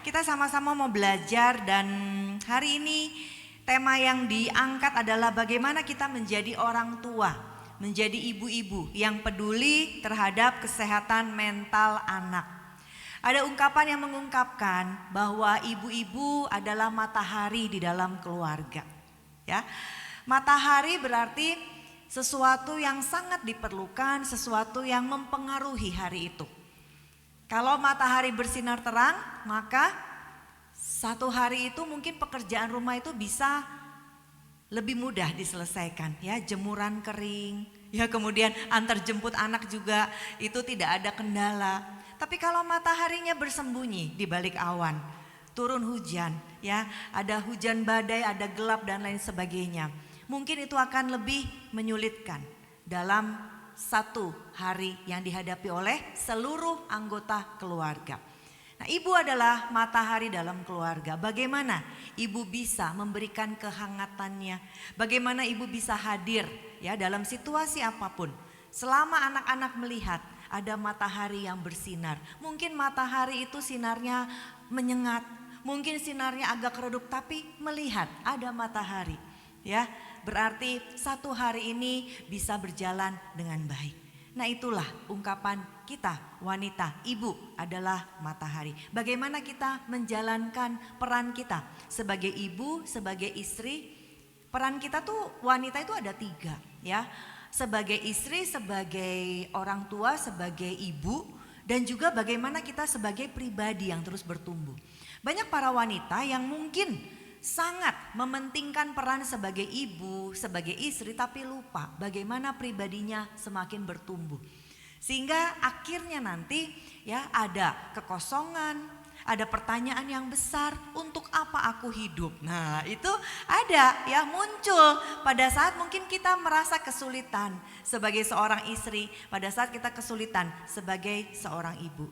Kita sama-sama mau belajar dan hari ini tema yang diangkat adalah bagaimana kita menjadi orang tua, menjadi ibu-ibu yang peduli terhadap kesehatan mental anak. Ada ungkapan yang mengungkapkan bahwa ibu-ibu adalah matahari di dalam keluarga. Ya, matahari berarti sesuatu yang sangat diperlukan, sesuatu yang mempengaruhi hari itu. Kalau matahari bersinar terang, maka satu hari itu mungkin pekerjaan rumah itu bisa lebih mudah diselesaikan, ya, jemuran kering, ya, kemudian antar jemput anak juga itu tidak ada kendala. Tapi kalau mataharinya bersembunyi di balik awan, turun hujan, ya, ada hujan badai, ada gelap dan lain sebagainya, mungkin itu akan lebih menyulitkan dalam satu hari yang dihadapi oleh seluruh anggota keluarga. Nah, ibu adalah matahari dalam keluarga. Bagaimana ibu bisa memberikan kehangatannya? Bagaimana ibu bisa hadir, ya, dalam situasi apapun? Selama anak-anak melihat ada matahari yang bersinar. Mungkin matahari itu sinarnya menyengat, mungkin sinarnya agak redup, tapi melihat ada matahari, ya, berarti satu hari ini bisa berjalan dengan baik. Nah, itulah ungkapan kita wanita, ibu adalah matahari. Bagaimana kita menjalankan peran kita sebagai ibu, sebagai istri. Peran kita tuh wanita itu ada 3, ya. Sebagai istri, sebagai orang tua, sebagai ibu, dan juga bagaimana kita sebagai pribadi yang terus bertumbuh. Banyak para wanita yang mungkin sangat mementingkan peran sebagai ibu, sebagai istri, tapi lupa bagaimana pribadinya semakin bertumbuh. Sehingga akhirnya nanti, ya, ada kekosongan, ada pertanyaan yang besar, untuk apa aku hidup? Nah, itu ada, ya, muncul pada saat mungkin kita merasa kesulitan sebagai seorang istri, pada saat kita kesulitan sebagai seorang ibu.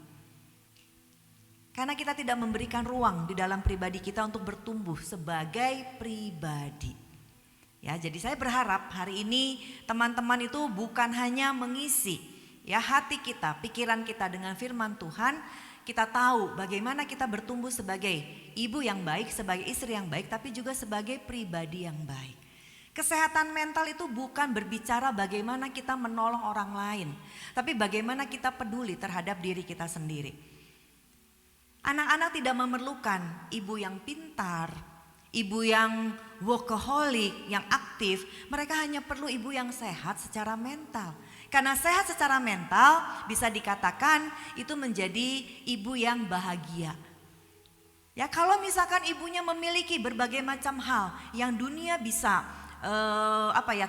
Karena kita tidak memberikan ruang di dalam pribadi kita untuk bertumbuh sebagai pribadi. Ya, jadi saya berharap hari ini teman-teman itu bukan hanya mengisi, ya, hati kita, pikiran kita dengan firman Tuhan. Kita tahu bagaimana kita bertumbuh sebagai ibu yang baik, sebagai istri yang baik, tapi juga sebagai pribadi yang baik. Kesehatan mental itu bukan berbicara bagaimana kita menolong orang lain, tapi bagaimana kita peduli terhadap diri kita sendiri. Anak-anak tidak memerlukan ibu yang pintar, ibu yang workaholic, yang aktif. Mereka hanya perlu ibu yang sehat secara mental. Karena sehat secara mental bisa dikatakan itu menjadi ibu yang bahagia. Ya, kalau misalkan ibunya memiliki berbagai macam hal yang dunia bisa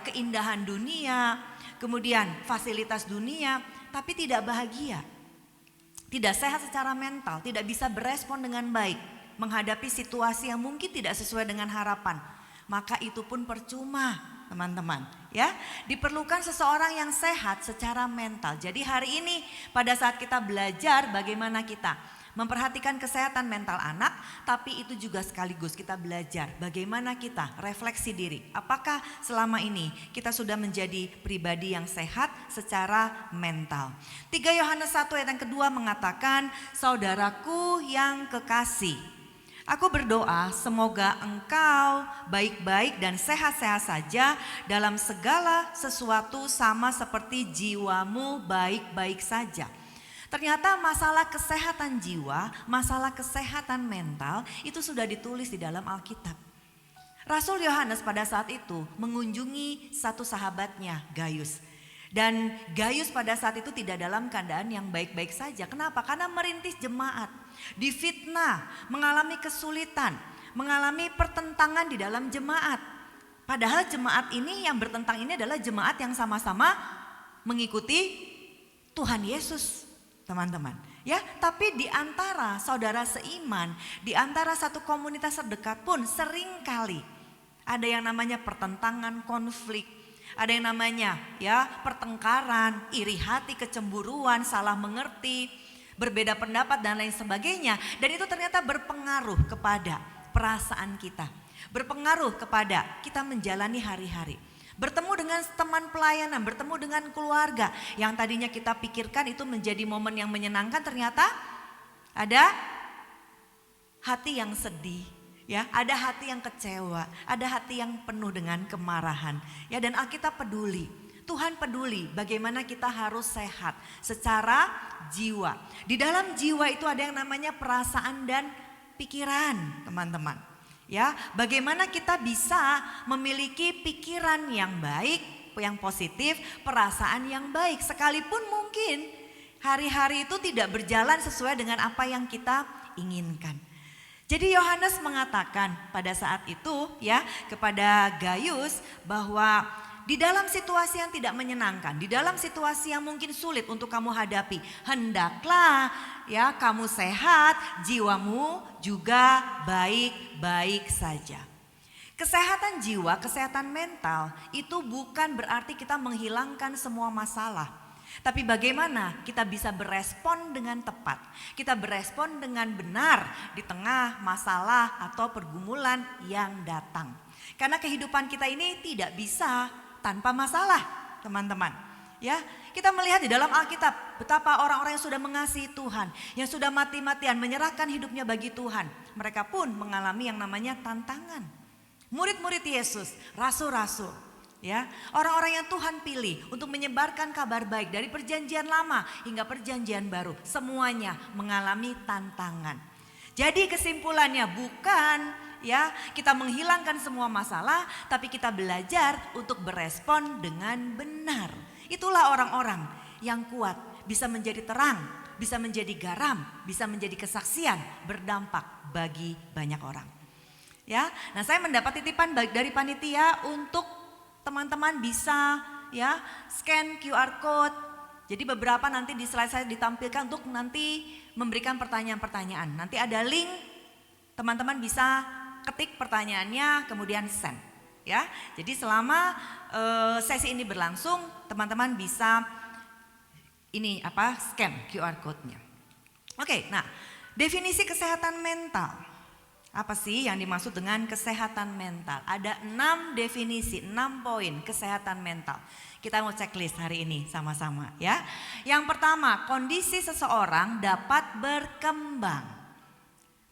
keindahan dunia, kemudian fasilitas dunia, tapi tidak bahagia, tidak sehat secara mental, tidak bisa berespon dengan baik menghadapi situasi yang mungkin tidak sesuai dengan harapan, maka itu pun percuma, teman-teman, ya. Diperlukan seseorang yang sehat secara mental. Jadi hari ini pada saat kita belajar bagaimana kita memperhatikan kesehatan mental anak, tapi itu juga sekaligus kita belajar bagaimana kita refleksi diri. Apakah selama ini kita sudah menjadi pribadi yang sehat secara mental? 3 Yohanes 1 ayat yang kedua mengatakan, saudaraku yang kekasih, aku berdoa semoga engkau baik-baik dan sehat-sehat saja dalam segala sesuatu sama seperti jiwamu baik-baik saja. Ternyata masalah kesehatan jiwa, masalah kesehatan mental itu sudah ditulis di dalam Alkitab. Rasul Yohanes pada saat itu mengunjungi satu sahabatnya, Gayus. Dan Gayus pada saat itu tidak dalam keadaan yang baik-baik saja. Kenapa? Karena merintis jemaat, difitnah, mengalami kesulitan, mengalami pertentangan di dalam jemaat. Padahal jemaat ini yang bertentang ini adalah jemaat yang sama-sama mengikuti Tuhan Yesus. Teman-teman, ya, tapi di antara saudara seiman, di antara satu komunitas terdekat pun seringkali ada yang namanya pertentangan, konflik, ada yang namanya, ya, pertengkaran, iri hati, kecemburuan, salah mengerti, berbeda pendapat dan lain sebagainya. Dan itu ternyata berpengaruh kepada perasaan kita, berpengaruh kepada kita menjalani hari-hari. Bertemu dengan teman pelayanan, bertemu dengan keluarga yang tadinya kita pikirkan itu menjadi momen yang menyenangkan, ternyata ada hati yang sedih, ya, ada hati yang kecewa, ada hati yang penuh dengan kemarahan, ya, dan Alkitab peduli. Tuhan peduli bagaimana kita harus sehat secara jiwa. Di dalam jiwa itu ada yang namanya perasaan dan pikiran, teman-teman. Ya, bagaimana kita bisa memiliki pikiran yang baik, yang positif, perasaan yang baik, sekalipun mungkin hari-hari itu tidak berjalan sesuai dengan apa yang kita inginkan. Jadi Yohanes mengatakan pada saat itu, ya, kepada Gaius bahwa di dalam situasi yang tidak menyenangkan, di dalam situasi yang mungkin sulit untuk kamu hadapi, hendaklah, ya, kamu sehat, jiwamu juga baik-baik saja. Kesehatan jiwa, kesehatan mental itu bukan berarti kita menghilangkan semua masalah. Tapi bagaimana kita bisa berespon dengan tepat, kita berespon dengan benar di tengah masalah atau pergumulan yang datang. Karena kehidupan kita ini tidak bisa tanpa masalah, teman-teman. Ya, kita melihat di dalam Alkitab betapa orang-orang yang sudah mengasihi Tuhan, yang sudah mati-matian menyerahkan hidupnya bagi Tuhan, mereka pun mengalami yang namanya tantangan. Murid-murid Yesus, rasul-rasul, ya, orang-orang yang Tuhan pilih untuk menyebarkan kabar baik dari perjanjian lama hingga perjanjian baru, semuanya mengalami tantangan. Jadi kesimpulannya bukan, ya, kita menghilangkan semua masalah, tapi kita belajar untuk berespon dengan benar. Itulah orang-orang yang kuat, bisa menjadi terang, bisa menjadi garam, bisa menjadi kesaksian, berdampak bagi banyak orang. Ya, nah saya mendapat titipan dari panitia untuk teman-teman bisa, ya, scan QR code. Jadi beberapa nanti di slide saya ditampilkan untuk nanti memberikan pertanyaan-pertanyaan. Nanti ada link, teman-teman bisa ketik pertanyaannya kemudian send, ya. Jadi selama sesi ini berlangsung, teman-teman bisa scan QR code-nya. Oke, nah, definisi kesehatan mental. Apa sih yang dimaksud dengan kesehatan mental? Ada 6 definisi, 6 poin kesehatan mental. Kita mau checklist hari ini sama-sama, ya. Yang pertama, kondisi seseorang dapat berkembang.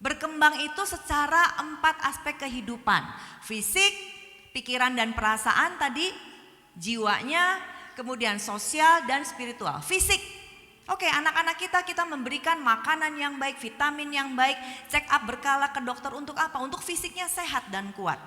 Berkembang itu secara 4 aspek kehidupan. Fisik, pikiran dan perasaan tadi, jiwanya, kemudian sosial dan spiritual. Fisik. Oke, anak-anak kita memberikan makanan yang baik, vitamin yang baik, check up berkala ke dokter untuk apa? Untuk fisiknya sehat dan kuat.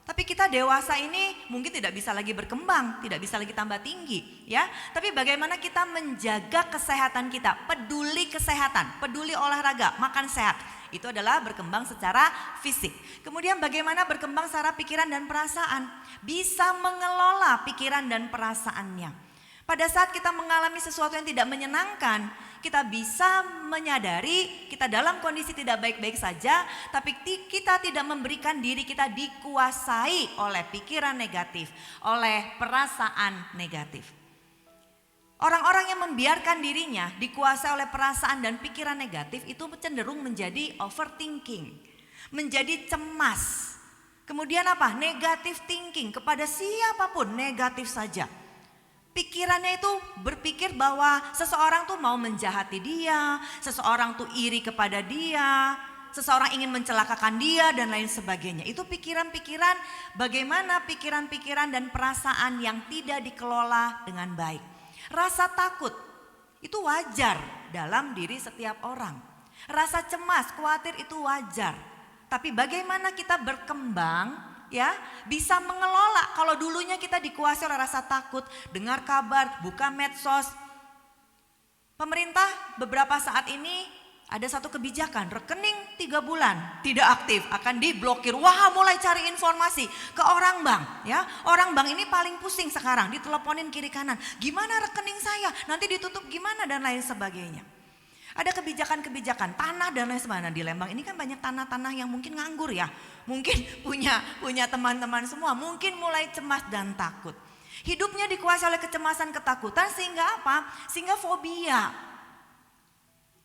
Tapi kita dewasa ini mungkin tidak bisa lagi berkembang, tidak bisa lagi tambah tinggi, ya. Tapi bagaimana kita menjaga kesehatan kita? Peduli kesehatan, peduli olahraga, makan sehat. Itu adalah berkembang secara fisik. Kemudian bagaimana berkembang secara pikiran dan perasaan? Bisa mengelola pikiran dan perasaannya. Pada saat kita mengalami sesuatu yang tidak menyenangkan, kita bisa menyadari kita dalam kondisi tidak baik-baik saja, tapi kita tidak memberikan diri kita dikuasai oleh pikiran negatif, oleh perasaan negatif. Orang-orang yang membiarkan dirinya dikuasai oleh perasaan dan pikiran negatif itu cenderung menjadi overthinking, menjadi cemas. Kemudian apa? Negative thinking, kepada siapapun negatif saja. Pikirannya itu berpikir bahwa seseorang tuh mau menjahati dia, seseorang tuh iri kepada dia, seseorang ingin mencelakakan dia dan lain sebagainya. Itu pikiran-pikiran, bagaimana pikiran-pikiran dan perasaan yang tidak dikelola dengan baik. Rasa takut itu wajar dalam diri setiap orang. Rasa cemas, khawatir itu wajar. Tapi bagaimana kita berkembang, ya, bisa mengelola. Kalau dulunya kita dikuasai oleh rasa takut, dengar kabar, buka medsos. Pemerintah beberapa saat ini ada satu kebijakan, rekening 3 bulan tidak aktif akan diblokir. Wah, mulai cari informasi ke orang bank, ya. Orang bank ini paling pusing sekarang, diteleponin kiri kanan. Gimana rekening saya? Nanti ditutup gimana dan lain sebagainya. Ada kebijakan-kebijakan tanah dan lain sebagainya. Di Lembang ini kan banyak tanah-tanah yang mungkin nganggur, ya. Mungkin punya teman-teman semua, mungkin mulai cemas dan takut. Hidupnya dikuasai oleh kecemasan, ketakutan, sehingga apa? Sehingga fobia.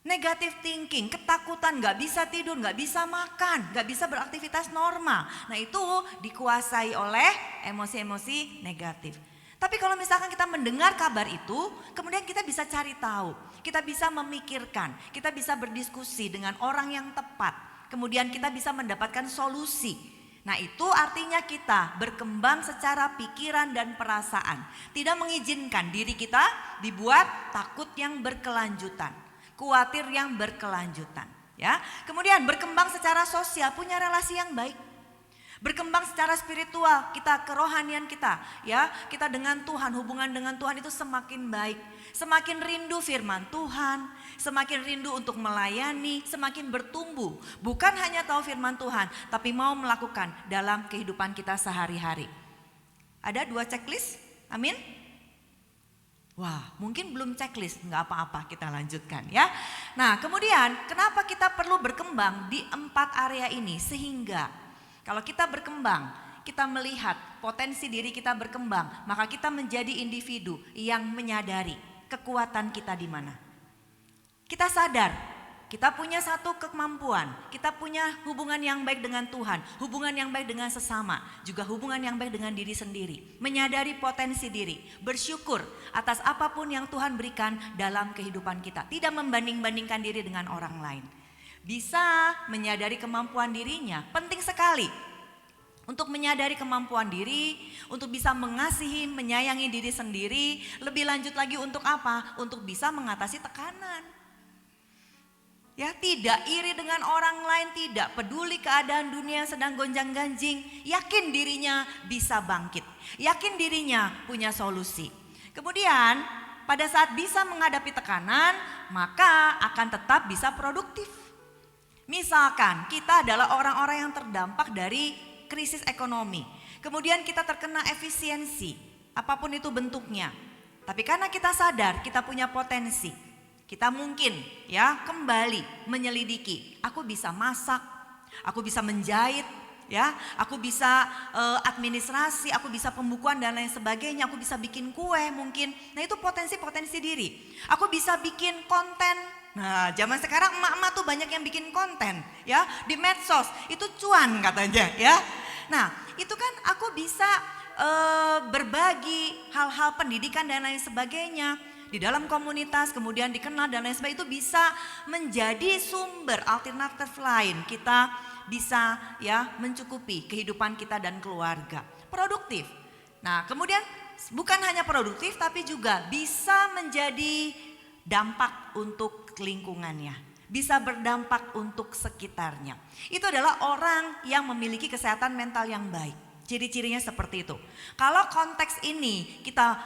Negative thinking, ketakutan, gak bisa tidur, gak bisa makan, gak bisa beraktivitas normal. Nah, itu dikuasai oleh emosi-emosi negatif. Tapi kalau misalkan kita mendengar kabar itu, kemudian kita bisa cari tahu, kita bisa memikirkan, kita bisa berdiskusi dengan orang yang tepat. kemudian kita bisa mendapatkan solusi. Nah, itu artinya kita berkembang secara pikiran dan perasaan. Tidak mengizinkan diri kita dibuat takut yang berkelanjutan, khawatir yang berkelanjutan, ya. Kemudian berkembang secara sosial, punya relasi yang baik. Berkembang secara spiritual, kita kerohanian kita, ya, kita dengan Tuhan, hubungan dengan Tuhan itu semakin baik, semakin rindu firman Tuhan, semakin rindu untuk melayani, semakin bertumbuh. Bukan hanya tahu firman Tuhan, tapi mau melakukan dalam kehidupan kita sehari-hari. Ada 2 checklist, amin? Wah, mungkin belum checklist, nggak apa-apa, kita lanjutkan ya. Nah, kemudian kenapa kita perlu berkembang di 4 area ini, sehingga kalau kita berkembang, kita melihat potensi diri kita berkembang, maka kita menjadi individu yang menyadari kekuatan kita di mana. Kita sadar, kita punya satu kemampuan, kita punya hubungan yang baik dengan Tuhan, hubungan yang baik dengan sesama, juga hubungan yang baik dengan diri sendiri. Menyadari potensi diri, bersyukur atas apapun yang Tuhan berikan dalam kehidupan kita. Tidak membanding-bandingkan diri dengan orang lain. Bisa menyadari kemampuan dirinya, penting sekali untuk menyadari kemampuan diri, untuk bisa mengasihi, menyayangi diri sendiri. Lebih lanjut lagi untuk apa? Untuk bisa mengatasi tekanan. Ya, tidak iri dengan orang lain, tidak peduli keadaan dunia yang sedang gonjang-ganjing, yakin dirinya bisa bangkit, yakin dirinya punya solusi. Kemudian pada saat bisa menghadapi tekanan, maka akan tetap bisa produktif. Misalkan kita adalah orang-orang yang terdampak dari krisis ekonomi, kemudian kita terkena efisiensi, apapun itu bentuknya. Tapi karena kita sadar kita punya potensi, kita mungkin ya kembali menyelidiki. Aku bisa masak, aku bisa menjahit, ya, aku bisa administrasi, aku bisa pembukuan dan lain sebagainya, aku bisa bikin kue mungkin. Nah, itu potensi-potensi diri. Aku bisa bikin konten. Nah, zaman sekarang emak-emak tuh banyak yang bikin konten, ya, di medsos, itu cuan katanya, ya. Nah, itu kan aku bisa berbagi hal-hal pendidikan dan lain sebagainya di dalam komunitas, kemudian dikenal dan lain sebagainya, itu bisa menjadi sumber alternatif lain. Kita bisa ya mencukupi kehidupan kita dan keluarga, produktif. Nah, kemudian bukan hanya produktif tapi juga bisa menjadi dampak untuk lingkungannya, bisa berdampak untuk sekitarnya. Itu adalah orang yang memiliki kesehatan mental yang baik. Ciri-cirinya seperti itu. Kalau konteks ini kita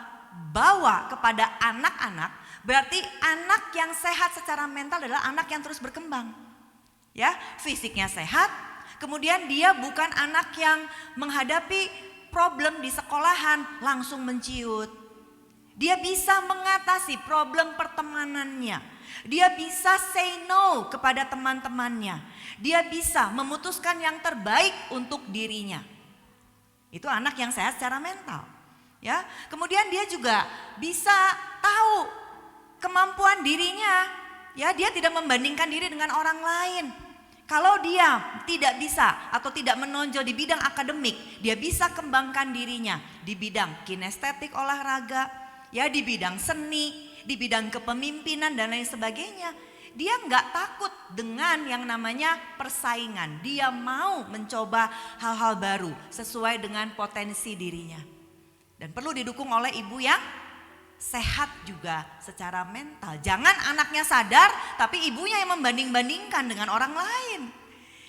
bawa kepada anak-anak, berarti anak yang sehat secara mental adalah anak yang terus berkembang. Ya, fisiknya sehat, kemudian dia bukan anak yang menghadapi problem di sekolahan langsung menciut. Dia bisa mengatasi problem pertemanannya. Dia bisa say no kepada teman-temannya. Dia bisa memutuskan yang terbaik untuk dirinya. Itu anak yang sehat secara mental. Ya, kemudian dia juga bisa tahu kemampuan dirinya. Ya, dia tidak membandingkan diri dengan orang lain. Kalau dia tidak bisa atau tidak menonjol di bidang akademik, dia bisa kembangkan dirinya di bidang kinestetik olahraga, ya, di bidang seni, di bidang kepemimpinan dan lain sebagainya. Dia nggak takut dengan yang namanya persaingan. Dia mau mencoba hal-hal baru sesuai dengan potensi dirinya. Dan perlu didukung oleh ibu yang sehat juga secara mental. Jangan anaknya sadar tapi ibunya yang membanding-bandingkan dengan orang lain.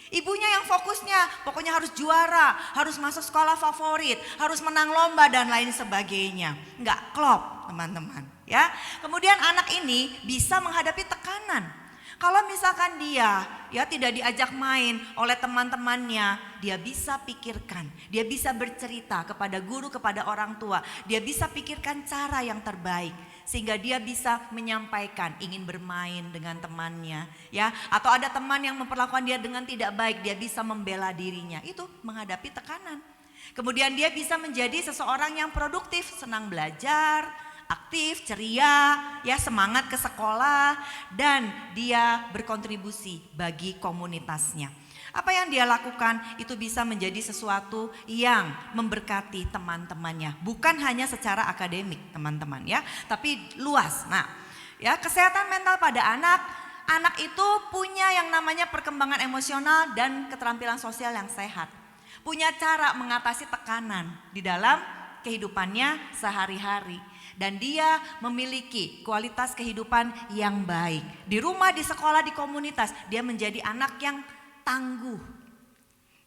Ibunya yang fokusnya pokoknya harus juara, harus masuk sekolah favorit, harus menang lomba dan lain sebagainya. Nggak klop teman-teman, ya. Kemudian anak ini bisa menghadapi tekanan. Kalau misalkan dia ya tidak diajak main oleh teman-temannya, dia bisa pikirkan, dia bisa bercerita kepada guru, kepada orang tua, dia bisa pikirkan cara yang terbaik sehingga dia bisa menyampaikan ingin bermain dengan temannya, ya, atau ada teman yang memperlakukan dia dengan tidak baik, dia bisa membela dirinya. Itu menghadapi tekanan. Kemudian dia bisa menjadi seseorang yang produktif, senang belajar, aktif, ceria, ya, semangat ke sekolah, dan dia berkontribusi bagi komunitasnya. Apa yang dia lakukan itu bisa menjadi sesuatu yang memberkati teman-temannya, bukan hanya secara akademik teman-teman, ya, tapi luas. Nah, ya, kesehatan mental pada anak anak itu punya yang namanya perkembangan emosional dan keterampilan sosial yang sehat. Punya cara mengatasi tekanan di dalam kehidupannya sehari-hari. Dan dia memiliki kualitas kehidupan yang baik. Di rumah, di sekolah, di komunitas, dia menjadi anak yang tangguh.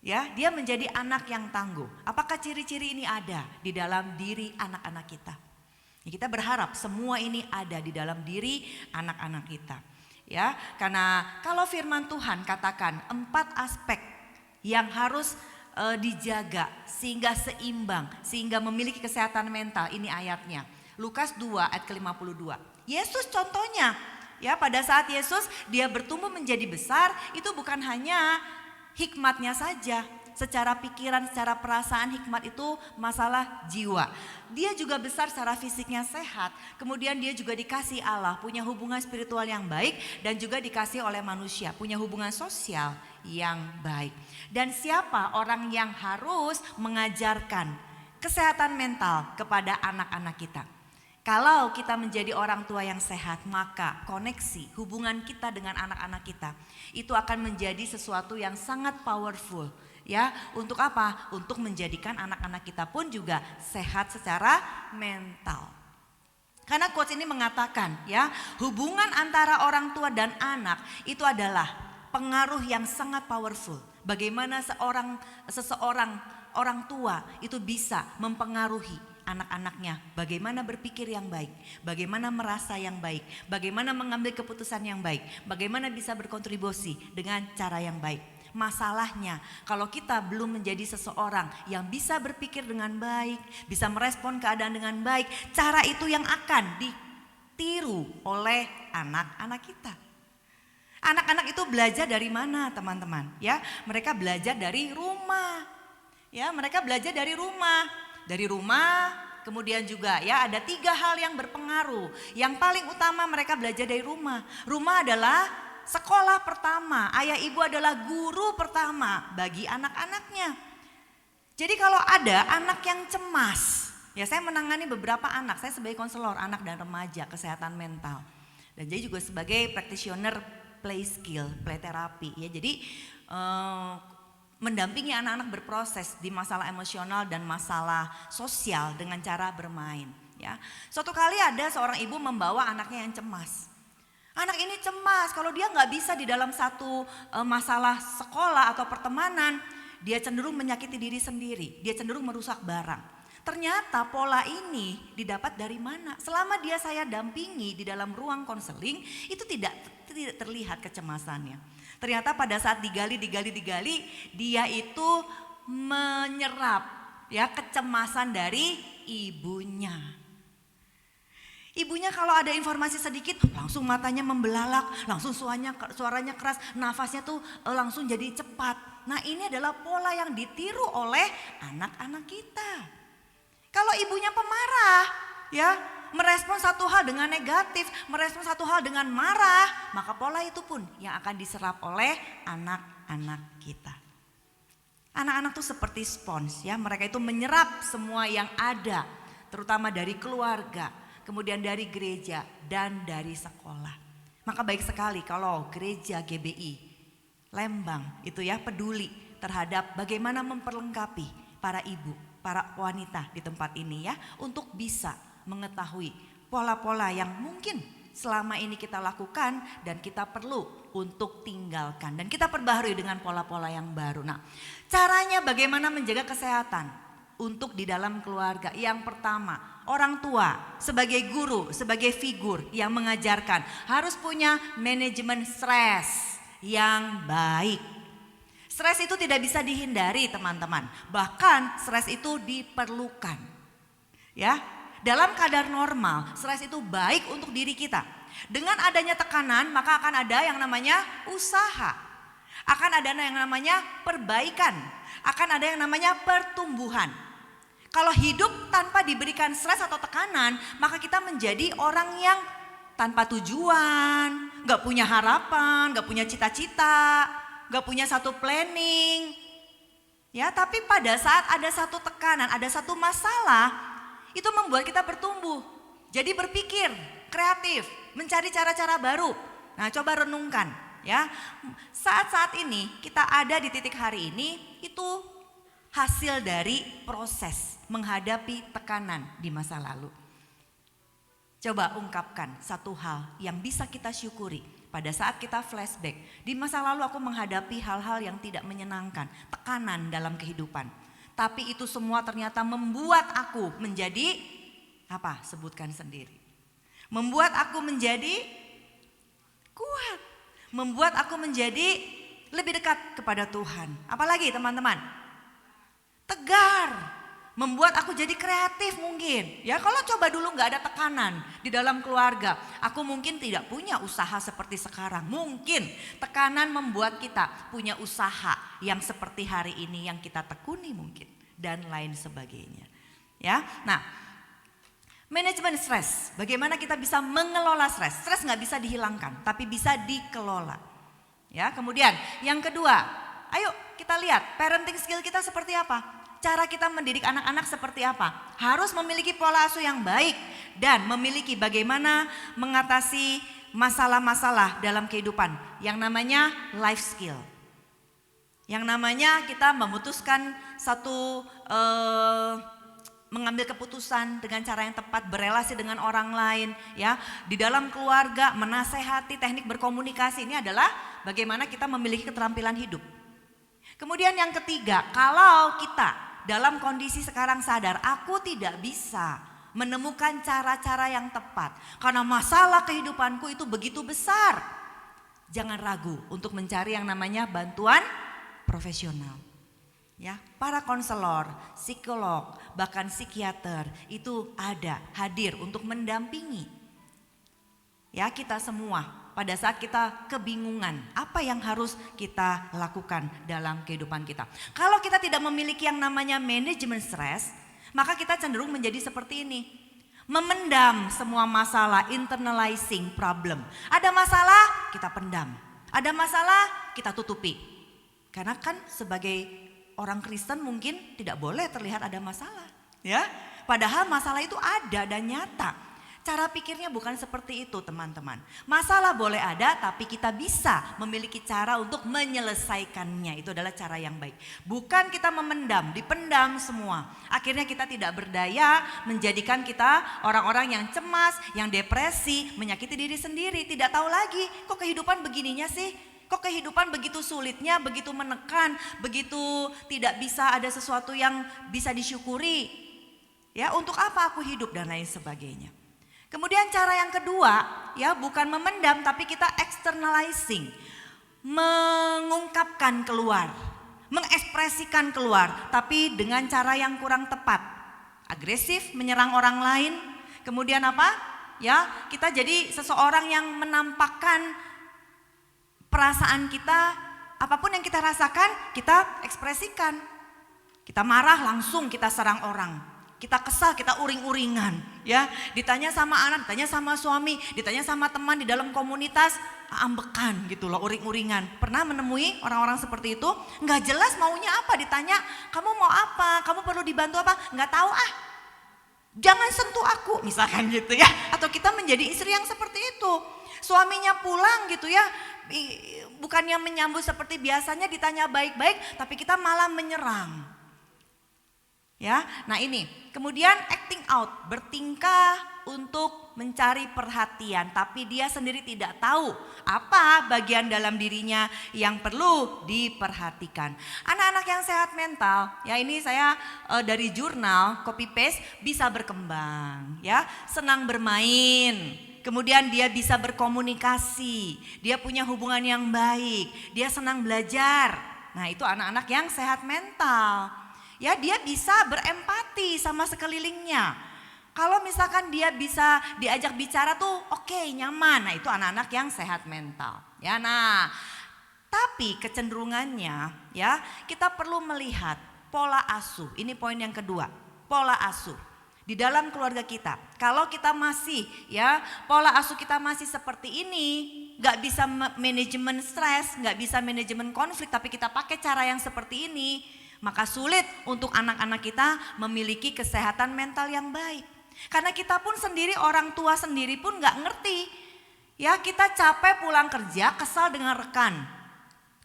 Ya, dia menjadi anak yang tangguh. Apakah ciri-ciri ini ada di dalam diri anak-anak kita? Ya, kita berharap semua ini ada di dalam diri anak-anak kita. Ya, karena kalau firman Tuhan katakan 4 aspek yang harus dijaga sehingga seimbang, sehingga memiliki kesehatan mental. Ini ayatnya. Lukas 2 ayat ke-52. Yesus contohnya, ya, pada saat Yesus dia bertumbuh menjadi besar, itu bukan hanya hikmatnya saja. Secara pikiran, secara perasaan, hikmat itu masalah jiwa. Dia juga besar secara fisiknya sehat. Kemudian dia juga dikasih Allah, punya hubungan spiritual yang baik, dan juga dikasih oleh manusia, punya hubungan sosial yang baik. Dan siapa orang yang harus mengajarkan kesehatan mental kepada anak-anak kita? Kalau kita menjadi orang tua yang sehat, maka koneksi hubungan kita dengan anak-anak kita itu akan menjadi sesuatu yang sangat powerful, ya. Untuk apa? Untuk menjadikan anak-anak kita pun juga sehat secara mental. Karena quotes ini mengatakan, ya, hubungan antara orang tua dan anak itu adalah pengaruh yang sangat powerful. Bagaimana seseorang orang tua itu bisa mempengaruhi anak-anaknya, bagaimana berpikir yang baik, bagaimana merasa yang baik, bagaimana mengambil keputusan yang baik, bagaimana bisa berkontribusi dengan cara yang baik. Masalahnya kalau kita belum menjadi seseorang yang bisa berpikir dengan baik, bisa merespon keadaan dengan baik, cara itu yang akan ditiru oleh anak-anak kita. Anak-anak itu belajar dari mana, teman-teman? Ya, mereka belajar dari rumah. Ya, mereka belajar dari rumah. Dari rumah, kemudian juga, ya, ada 3 hal yang berpengaruh. Yang paling utama mereka belajar dari rumah. Rumah adalah sekolah pertama, ayah ibu adalah guru pertama bagi anak-anaknya. Jadi kalau ada anak yang cemas, ya, saya menangani beberapa anak, saya sebagai konselor anak dan remaja kesehatan mental. Dan jadi juga sebagai practitioner play skill, play therapy, ya. Jadi mendampingi anak-anak berproses di masalah emosional dan masalah sosial dengan cara bermain, ya. Suatu kali ada seorang ibu membawa anaknya yang cemas. Anak ini cemas kalau dia nggak bisa di dalam satu masalah sekolah atau pertemanan, dia cenderung menyakiti diri sendiri, dia cenderung merusak barang. Ternyata pola ini didapat dari mana? Selama dia saya dampingi di dalam ruang konseling, itu tidak terlihat kecemasannya. Ternyata pada saat digali, dia itu menyerap, ya, kecemasan dari ibunya. Ibunya kalau ada informasi sedikit langsung matanya membelalak, langsung suaranya keras, nafasnya tuh langsung jadi cepat. Nah, ini adalah pola yang ditiru oleh anak-anak kita. Kalau ibunya pemarah, ya, merespon satu hal dengan negatif, merespon satu hal dengan marah, maka pola itu pun yang akan diserap oleh anak-anak kita. Anak-anak itu seperti spons, ya, mereka itu menyerap semua yang ada, terutama dari keluarga, kemudian dari gereja dan dari sekolah. Maka baik sekali kalau gereja GBI Lembang itu, ya, peduli terhadap bagaimana memperlengkapi para ibu, para wanita di tempat ini, ya, untuk bisa mengetahui pola-pola yang mungkin selama ini kita lakukan dan kita perlu untuk tinggalkan, dan kita perbaharui dengan pola-pola yang baru. Nah, caranya bagaimana menjaga kesehatan untuk di dalam keluarga? Yang pertama, orang tua sebagai guru, sebagai figur yang mengajarkan harus punya manajemen stres yang baik. Stres itu tidak bisa dihindari, teman-teman. Bahkan stres itu diperlukan, ya. Dalam kadar normal, stres itu baik untuk diri kita. Dengan adanya tekanan, maka akan ada yang namanya usaha. Akan ada yang namanya perbaikan. Akan ada yang namanya pertumbuhan. Kalau hidup tanpa diberikan stres atau tekanan, maka kita menjadi orang yang tanpa tujuan, gak punya harapan, gak punya cita-cita, gak punya satu planning. Ya, tapi pada saat ada satu tekanan, ada satu masalah, itu membuat kita bertumbuh, jadi berpikir, kreatif, mencari cara-cara baru. Nah, coba renungkan ya. Saat-saat ini kita ada di titik hari ini itu hasil dari proses menghadapi tekanan di masa lalu. Coba ungkapkan satu hal yang bisa kita syukuri pada saat kita flashback. Di masa lalu aku menghadapi hal-hal yang tidak menyenangkan, tekanan dalam kehidupan. Tapi itu semua ternyata membuat aku menjadi apa? Sebutkan sendiri. Membuat aku menjadi kuat. Membuat aku menjadi lebih dekat kepada Tuhan. Apalagi teman-teman? Tegar. Membuat aku jadi kreatif mungkin. Ya, kalau coba dulu nggak ada tekanan di dalam keluarga, aku mungkin tidak punya usaha seperti sekarang. Mungkin tekanan membuat kita punya usaha yang seperti hari ini yang kita tekuni mungkin dan lain sebagainya. Ya, nah, manajemen stres. Bagaimana kita bisa mengelola stres? Stres nggak bisa dihilangkan, tapi bisa dikelola. Ya, kemudian yang kedua, ayo kita lihat parenting skill kita seperti apa. Cara kita mendidik anak-anak seperti apa? Harus memiliki pola asuh yang baik dan memiliki bagaimana mengatasi masalah-masalah dalam kehidupan yang namanya life skill. Yang namanya kita memutuskan satu mengambil keputusan dengan cara yang tepat, berelasi dengan orang lain, ya, di dalam keluarga, menasehati, teknik berkomunikasi ini adalah bagaimana kita memiliki keterampilan hidup. Kemudian yang ketiga, kalau kita dalam kondisi sekarang sadar, aku tidak bisa menemukan cara-cara yang tepat karena masalah kehidupanku itu begitu besar. Jangan ragu untuk mencari yang namanya bantuan profesional. Ya, para konselor, psikolog, bahkan psikiater itu ada, hadir untuk mendampingi. Ya, kita semua pada saat kita kebingungan, apa yang harus kita lakukan dalam kehidupan kita. Kalau kita tidak memiliki yang namanya manajemen stres, maka kita cenderung menjadi seperti ini. Memendam semua masalah, internalizing problem. Ada masalah, kita pendam. Ada masalah, kita tutupi. Karena kan sebagai orang Kristen mungkin tidak boleh terlihat ada masalah. Ya, padahal masalah itu ada dan nyata. Cara pikirnya bukan seperti itu teman-teman. Masalah boleh ada tapi kita bisa memiliki cara untuk menyelesaikannya. Itu adalah cara yang baik. Bukan kita memendam, dipendam semua. Akhirnya kita tidak berdaya, menjadikan kita orang-orang yang cemas, yang depresi, menyakiti diri sendiri. Tidak tahu lagi kok kehidupan begininya sih. Kok kehidupan begitu sulitnya, begitu menekan, begitu tidak bisa ada sesuatu yang bisa disyukuri. Ya, untuk apa aku hidup dan lain sebagainya. Kemudian cara yang kedua, ya, bukan memendam tapi kita externalizing, mengungkapkan keluar, mengekspresikan keluar, tapi dengan cara yang kurang tepat, agresif, menyerang orang lain. Kemudian apa? Ya, kita jadi seseorang yang menampakkan perasaan kita, apapun yang kita rasakan, kita ekspresikan. Kita marah langsung kita serang orang. Kita kesal, kita uring-uringan, ya. Ditanya sama anak, ditanya sama suami, ditanya sama teman di dalam komunitas, ambekan gitu loh, uring-uringan. Pernah menemui orang-orang seperti itu? Nggak jelas maunya apa, ditanya, kamu mau apa? Kamu perlu dibantu apa? Nggak tahu ah. Jangan sentuh aku, misalkan gitu ya. Atau kita menjadi istri yang seperti itu. Suaminya pulang gitu ya, bukannya menyambut seperti biasanya, ditanya baik-baik, tapi kita malah menyerang. Ya, nah ini kemudian acting out, bertingkah untuk mencari perhatian, tapi dia sendiri tidak tahu apa bagian dalam dirinya yang perlu diperhatikan. Anak-anak yang sehat mental, ya ini saya dari jurnal copy paste bisa berkembang, ya, senang bermain. Kemudian dia bisa berkomunikasi, dia punya hubungan yang baik, dia senang belajar. Nah, itu anak-anak yang sehat mental. Ya, dia bisa berempati sama sekelilingnya. Kalau misalkan dia bisa diajak bicara tuh oke, nyaman. Nah, itu anak-anak yang sehat mental. Ya, nah, tapi kecenderungannya ya kita perlu melihat pola asuh. Ini poin yang kedua, pola asuh di dalam keluarga kita. Kalau kita masih ya pola asuh kita masih seperti ini, nggak bisa manajemen stres, nggak bisa manajemen konflik, tapi kita pakai cara yang seperti ini, maka sulit untuk anak-anak kita memiliki kesehatan mental yang baik. Karena kita pun sendiri, orang tua sendiri pun gak ngerti. Ya, kita capek pulang kerja, kesal dengan rekan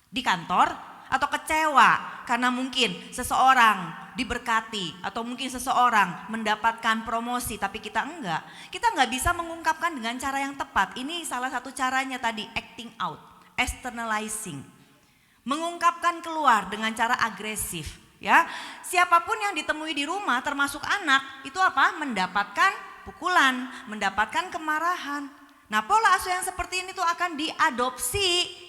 di kantor, atau kecewa karena mungkin seseorang diberkati atau mungkin seseorang mendapatkan promosi tapi kita enggak. Kita enggak bisa mengungkapkan dengan cara yang tepat. Ini salah satu caranya tadi, acting out, externalizing. Mengungkapkan keluar dengan cara agresif, ya. Siapapun yang ditemui di rumah termasuk anak itu apa? Mendapatkan pukulan, mendapatkan kemarahan. Nah, pola asuh yang seperti ini tuh akan diadopsi.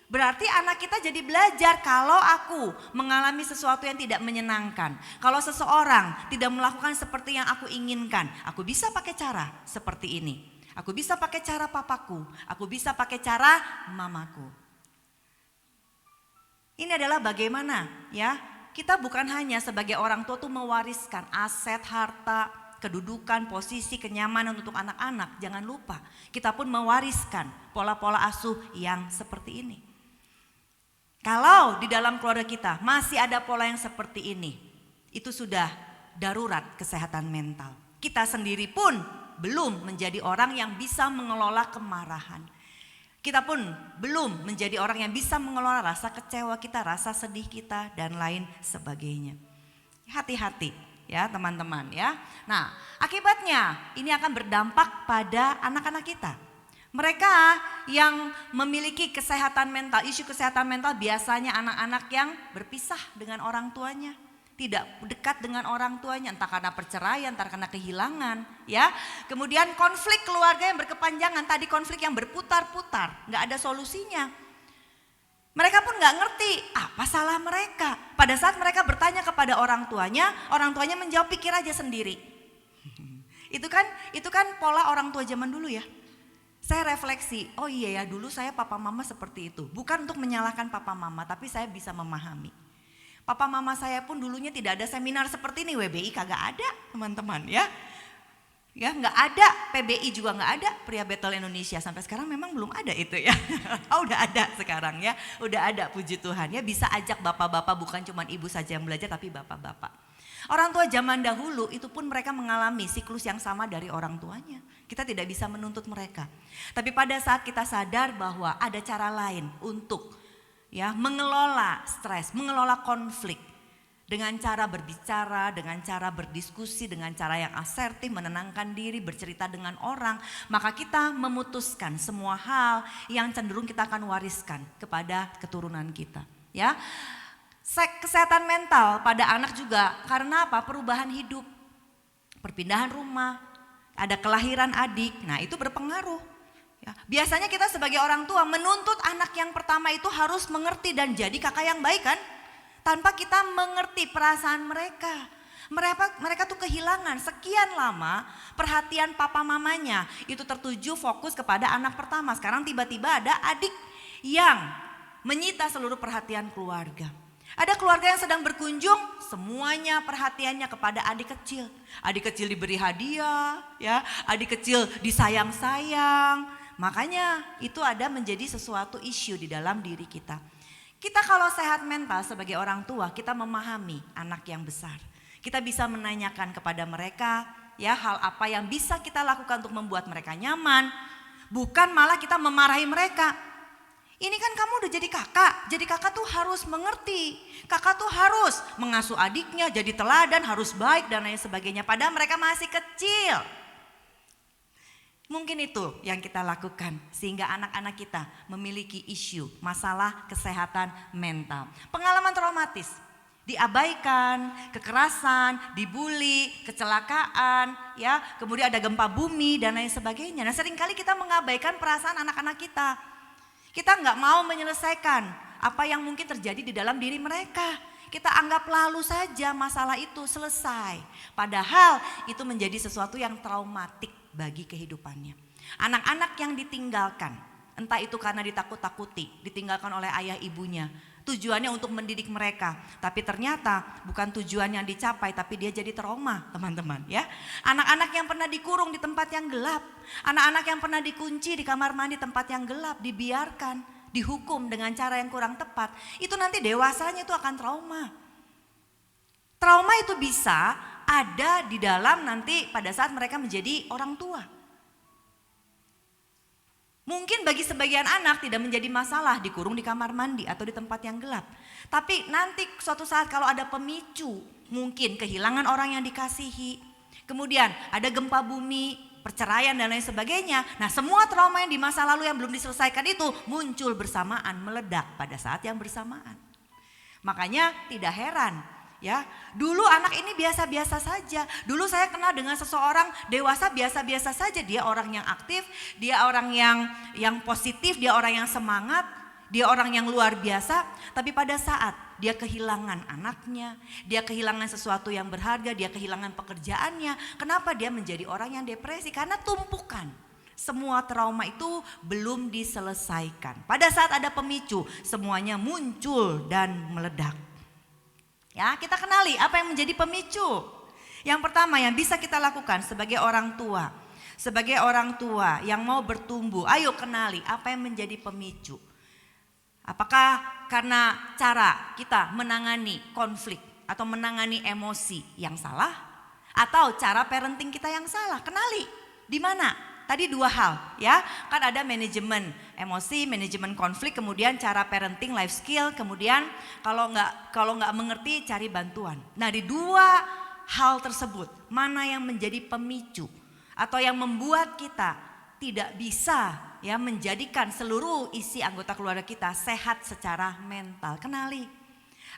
Berarti anak kita jadi belajar kalau aku mengalami sesuatu yang tidak menyenangkan. Kalau seseorang tidak melakukan seperti yang aku inginkan, aku bisa pakai cara seperti ini. Aku bisa pakai cara papaku, aku bisa pakai cara mamaku. Ini adalah bagaimana ya, kita bukan hanya sebagai orang tua tuh mewariskan aset, harta, kedudukan, posisi, kenyamanan untuk anak-anak. Jangan lupa, kita pun mewariskan pola-pola asuh yang seperti ini. Kalau di dalam keluarga kita masih ada pola yang seperti ini, itu sudah darurat kesehatan mental. Kita sendiri pun belum menjadi orang yang bisa mengelola kemarahan. Kita pun belum menjadi orang yang bisa mengelola rasa kecewa kita, rasa sedih kita, dan lain sebagainya. Hati-hati ya teman-teman ya. Nah, akibatnya ini akan berdampak pada anak-anak kita. Mereka yang memiliki kesehatan mental, isu kesehatan mental biasanya anak-anak yang berpisah dengan orang tuanya, tidak dekat dengan orang tuanya, entah karena perceraian, entah karena kehilangan, ya. Kemudian konflik keluarga yang berkepanjangan, tadi konflik yang berputar-putar, nggak ada solusinya. Mereka pun nggak ngerti apa salah mereka. Pada saat mereka bertanya kepada orang tuanya menjawab pikir aja sendiri. Itu kan pola orang tua zaman dulu ya. Saya refleksi, oh iya ya dulu saya papa mama seperti itu. Bukan untuk menyalahkan papa mama, tapi saya bisa memahami. Papa mama saya pun dulunya tidak ada seminar seperti ini, WBI kagak ada teman-teman ya. Ya nggak ada, PBI juga nggak ada, Pria Battle Indonesia. Sampai sekarang memang belum ada itu ya. Oh udah ada sekarang ya, udah ada puji Tuhan ya. Bisa ajak bapak-bapak, bukan cuma ibu saja yang belajar tapi bapak-bapak. Orang tua zaman dahulu itu pun mereka mengalami siklus yang sama dari orang tuanya. Kita tidak bisa menuntut mereka. Tapi pada saat kita sadar bahwa ada cara lain untuk ya mengelola stres, mengelola konflik dengan cara berbicara, dengan cara berdiskusi, dengan cara yang asertif, menenangkan diri, bercerita dengan orang, maka kita memutuskan semua hal yang cenderung kita akan wariskan kepada keturunan kita, ya. Kesehatan mental pada anak juga karena apa? Perubahan hidup, perpindahan rumah, ada kelahiran adik, nah itu berpengaruh. Ya, biasanya kita sebagai orang tua menuntut anak yang pertama itu harus mengerti dan jadi kakak yang baik kan? Tanpa kita mengerti perasaan mereka. Mereka tuh kehilangan sekian lama perhatian papa mamanya. Itu tertuju fokus kepada anak pertama. Sekarang tiba-tiba ada adik yang menyita seluruh perhatian keluarga. Ada keluarga yang sedang berkunjung, semuanya perhatiannya kepada adik kecil. Adik kecil diberi hadiah, ya, adik kecil disayang-sayang. Makanya itu ada menjadi sesuatu isu di dalam diri kita. Kita kalau sehat mental sebagai orang tua, kita memahami anak yang besar. Kita bisa menanyakan kepada mereka, ya, hal apa yang bisa kita lakukan untuk membuat mereka nyaman. Bukan malah kita memarahi mereka. Ini kan kamu udah jadi kakak tuh harus mengerti. Kakak tuh harus mengasuh adiknya, jadi teladan, harus baik dan lain sebagainya. Padahal mereka masih kecil. Mungkin itu yang kita lakukan sehingga anak-anak kita memiliki isu masalah kesehatan mental. Pengalaman traumatis, diabaikan, kekerasan, dibully, kecelakaan, ya, kemudian ada gempa bumi dan lain sebagainya. Nah, seringkali kita mengabaikan perasaan anak-anak kita. Kita nggak mau menyelesaikan apa yang mungkin terjadi di dalam diri mereka. Kita anggap lalu saja masalah itu selesai. Padahal itu menjadi sesuatu yang traumatik bagi kehidupannya. Anak-anak yang ditinggalkan, entah itu karena ditakut-takuti, ditinggalkan oleh ayah ibunya. Tujuannya untuk mendidik mereka, tapi ternyata bukan tujuan yang dicapai, tapi dia jadi trauma, teman-teman ya. Anak-anak yang pernah dikurung di tempat yang gelap, anak-anak yang pernah dikunci di kamar mandi tempat yang gelap, dibiarkan, dihukum dengan cara yang kurang tepat, itu nanti dewasanya itu akan trauma. Trauma itu bisa ada di dalam nanti pada saat mereka menjadi orang tua. Mungkin bagi sebagian anak tidak menjadi masalah dikurung di kamar mandi atau di tempat yang gelap. Tapi nanti suatu saat kalau ada pemicu, mungkin kehilangan orang yang dikasihi, kemudian ada gempa bumi, perceraian dan lain sebagainya. Nah, semua trauma yang di masa lalu yang belum diselesaikan itu muncul bersamaan, meledak pada saat yang bersamaan. Makanya tidak heran ya, dulu anak ini biasa-biasa saja. Dulu saya kenal dengan seseorang dewasa biasa-biasa saja. Dia orang yang aktif, dia orang yang positif, dia orang yang semangat, dia orang yang luar biasa. Tapi pada saat dia kehilangan anaknya, dia kehilangan sesuatu yang berharga, dia kehilangan pekerjaannya. Kenapa dia menjadi orang yang depresi? Karena tumpukan semua trauma itu belum diselesaikan. Pada saat ada pemicu, semuanya muncul dan meledak. Ya, kita kenali apa yang menjadi pemicu. Yang pertama yang bisa kita lakukan sebagai orang tua. Sebagai orang tua yang mau bertumbuh, ayo kenali apa yang menjadi pemicu. Apakah karena cara kita menangani konflik atau menangani emosi yang salah? Atau cara parenting kita yang salah? Kenali di mana? Tadi dua hal ya, kan ada manajemen emosi, manajemen konflik, kemudian cara parenting, life skill, kemudian kalau nggak mengerti cari bantuan. Nah, di dua hal tersebut mana yang menjadi pemicu atau yang membuat kita tidak bisa ya menjadikan seluruh isi anggota keluarga kita sehat secara mental? Kenali.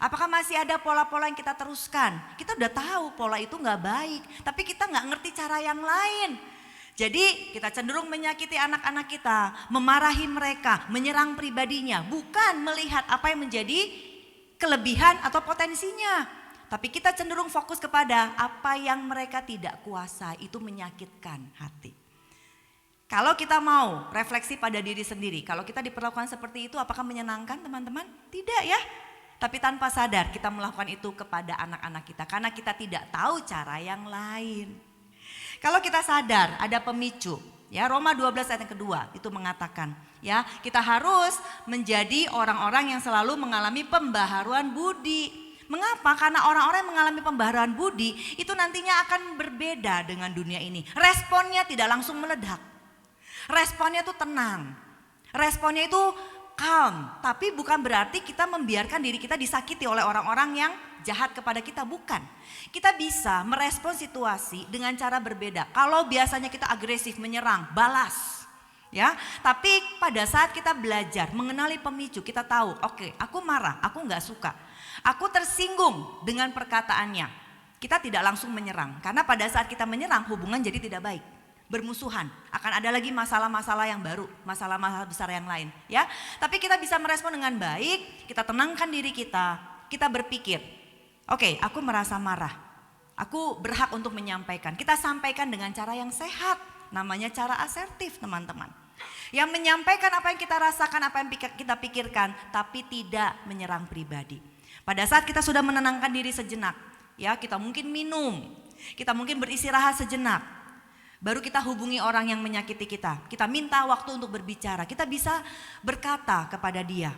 Apakah masih ada pola-pola yang kita teruskan? Kita udah tahu pola itu nggak baik, tapi kita nggak ngerti cara yang lain. Jadi kita cenderung menyakiti anak-anak kita, memarahi mereka, menyerang pribadinya. Bukan melihat apa yang menjadi kelebihan atau potensinya. Tapi kita cenderung fokus kepada apa yang mereka tidak kuasai, itu menyakitkan hati. Kalau kita mau refleksi pada diri sendiri, kalau kita diperlakukan seperti itu apakah menyenangkan teman-teman? Tidak ya. Tapi tanpa sadar kita melakukan itu kepada anak-anak kita karena kita tidak tahu cara yang lain. Kalau kita sadar ada pemicu, ya Roma 12 ayat yang kedua itu mengatakan, ya kita harus menjadi orang-orang yang selalu mengalami pembaharuan budi. Mengapa? Karena orang-orang yang mengalami pembaharuan budi itu nantinya akan berbeda dengan dunia ini. Responnya tidak langsung meledak. Responnya itu tenang. Responnya itu calm. Tapi bukan berarti kita membiarkan diri kita disakiti oleh orang-orang yang jahat kepada kita, bukan. Kita bisa merespon situasi dengan cara berbeda. Kalau biasanya kita agresif, menyerang, balas. Ya, tapi pada saat kita belajar mengenali pemicu, kita tahu, oke, aku marah, aku nggak suka. Aku tersinggung dengan perkataannya. Kita tidak langsung menyerang, karena pada saat kita menyerang hubungan jadi tidak baik. Bermusuhan, akan ada lagi masalah-masalah yang baru, masalah-masalah besar yang lain, ya. Tapi kita bisa merespon dengan baik, kita tenangkan diri kita berpikir, oke, aku merasa marah, aku berhak untuk menyampaikan. Kita sampaikan dengan cara yang sehat, namanya cara asertif teman-teman. Yang menyampaikan apa yang kita rasakan, apa yang kita pikirkan, tapi tidak menyerang pribadi. Pada saat kita sudah menenangkan diri sejenak, ya kita mungkin minum, kita mungkin beristirahat sejenak. Baru kita hubungi orang yang menyakiti kita. Kita minta waktu untuk berbicara. Kita bisa berkata kepada dia,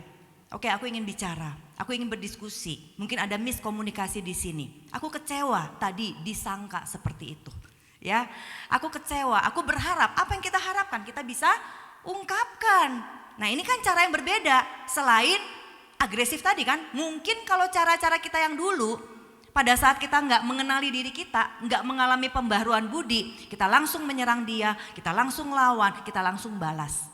oke, aku ingin bicara, aku ingin berdiskusi. Mungkin ada miskomunikasi di sini. Aku kecewa tadi disangka seperti itu. Ya, aku kecewa. Aku berharap apa yang kita harapkan kita bisa ungkapkan. Nah, ini kan cara yang berbeda. Selain agresif tadi kan, mungkin kalau cara-cara kita yang dulu. Pada saat kita nggak mengenali diri kita, nggak mengalami pembaharuan budi, kita langsung menyerang dia, kita langsung lawan, kita langsung balas.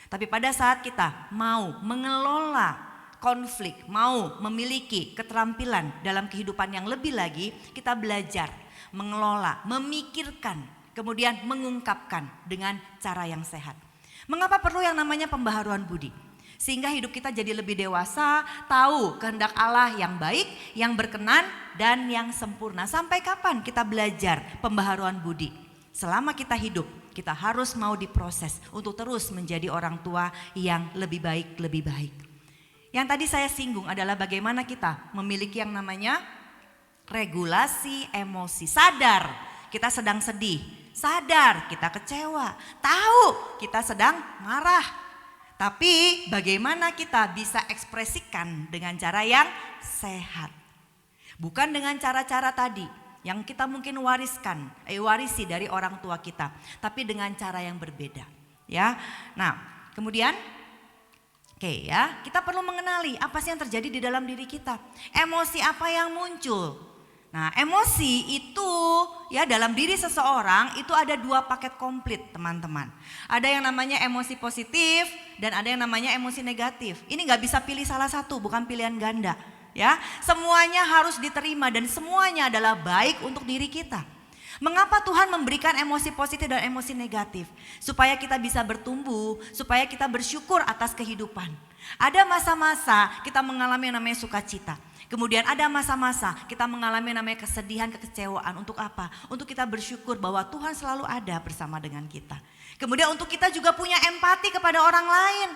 Tapi pada saat kita mau mengelola konflik, mau memiliki keterampilan dalam kehidupan yang lebih lagi, kita belajar mengelola, memikirkan, kemudian mengungkapkan dengan cara yang sehat. Mengapa perlu yang namanya pembaharuan budi? Sehingga hidup kita jadi lebih dewasa, tahu kehendak Allah yang baik, yang berkenan, dan yang sempurna. Sampai kapan kita belajar pembaharuan budi? Selama kita hidup, kita harus mau diproses untuk terus menjadi orang tua yang lebih baik, lebih baik. Yang tadi saya singgung adalah bagaimana kita memiliki yang namanya regulasi emosi. Sadar kita sedang sedih, sadar kita kecewa, tahu kita sedang marah. Tapi bagaimana kita bisa ekspresikan dengan cara yang sehat. Bukan dengan cara-cara tadi yang kita mungkin warisi dari orang tua kita. Tapi dengan cara yang berbeda. Ya, nah kemudian oke ya, kita perlu mengenali apa sih yang terjadi di dalam diri kita. Emosi apa yang muncul? Nah, emosi itu ya dalam diri seseorang itu ada 2 paket komplit, teman-teman. Ada yang namanya emosi positif dan ada yang namanya emosi negatif. Ini gak bisa pilih salah satu, bukan pilihan ganda. Ya, semuanya harus diterima dan semuanya adalah baik untuk diri kita. Mengapa Tuhan memberikan emosi positif dan emosi negatif? Supaya kita bisa bertumbuh, supaya kita bersyukur atas kehidupan. Ada masa-masa kita mengalami yang namanya sukacita. Kemudian ada masa-masa kita mengalami yang namanya kesedihan, kekecewaan. Untuk apa? Untuk kita bersyukur bahwa Tuhan selalu ada bersama dengan kita. Kemudian untuk kita juga punya empati kepada orang lain.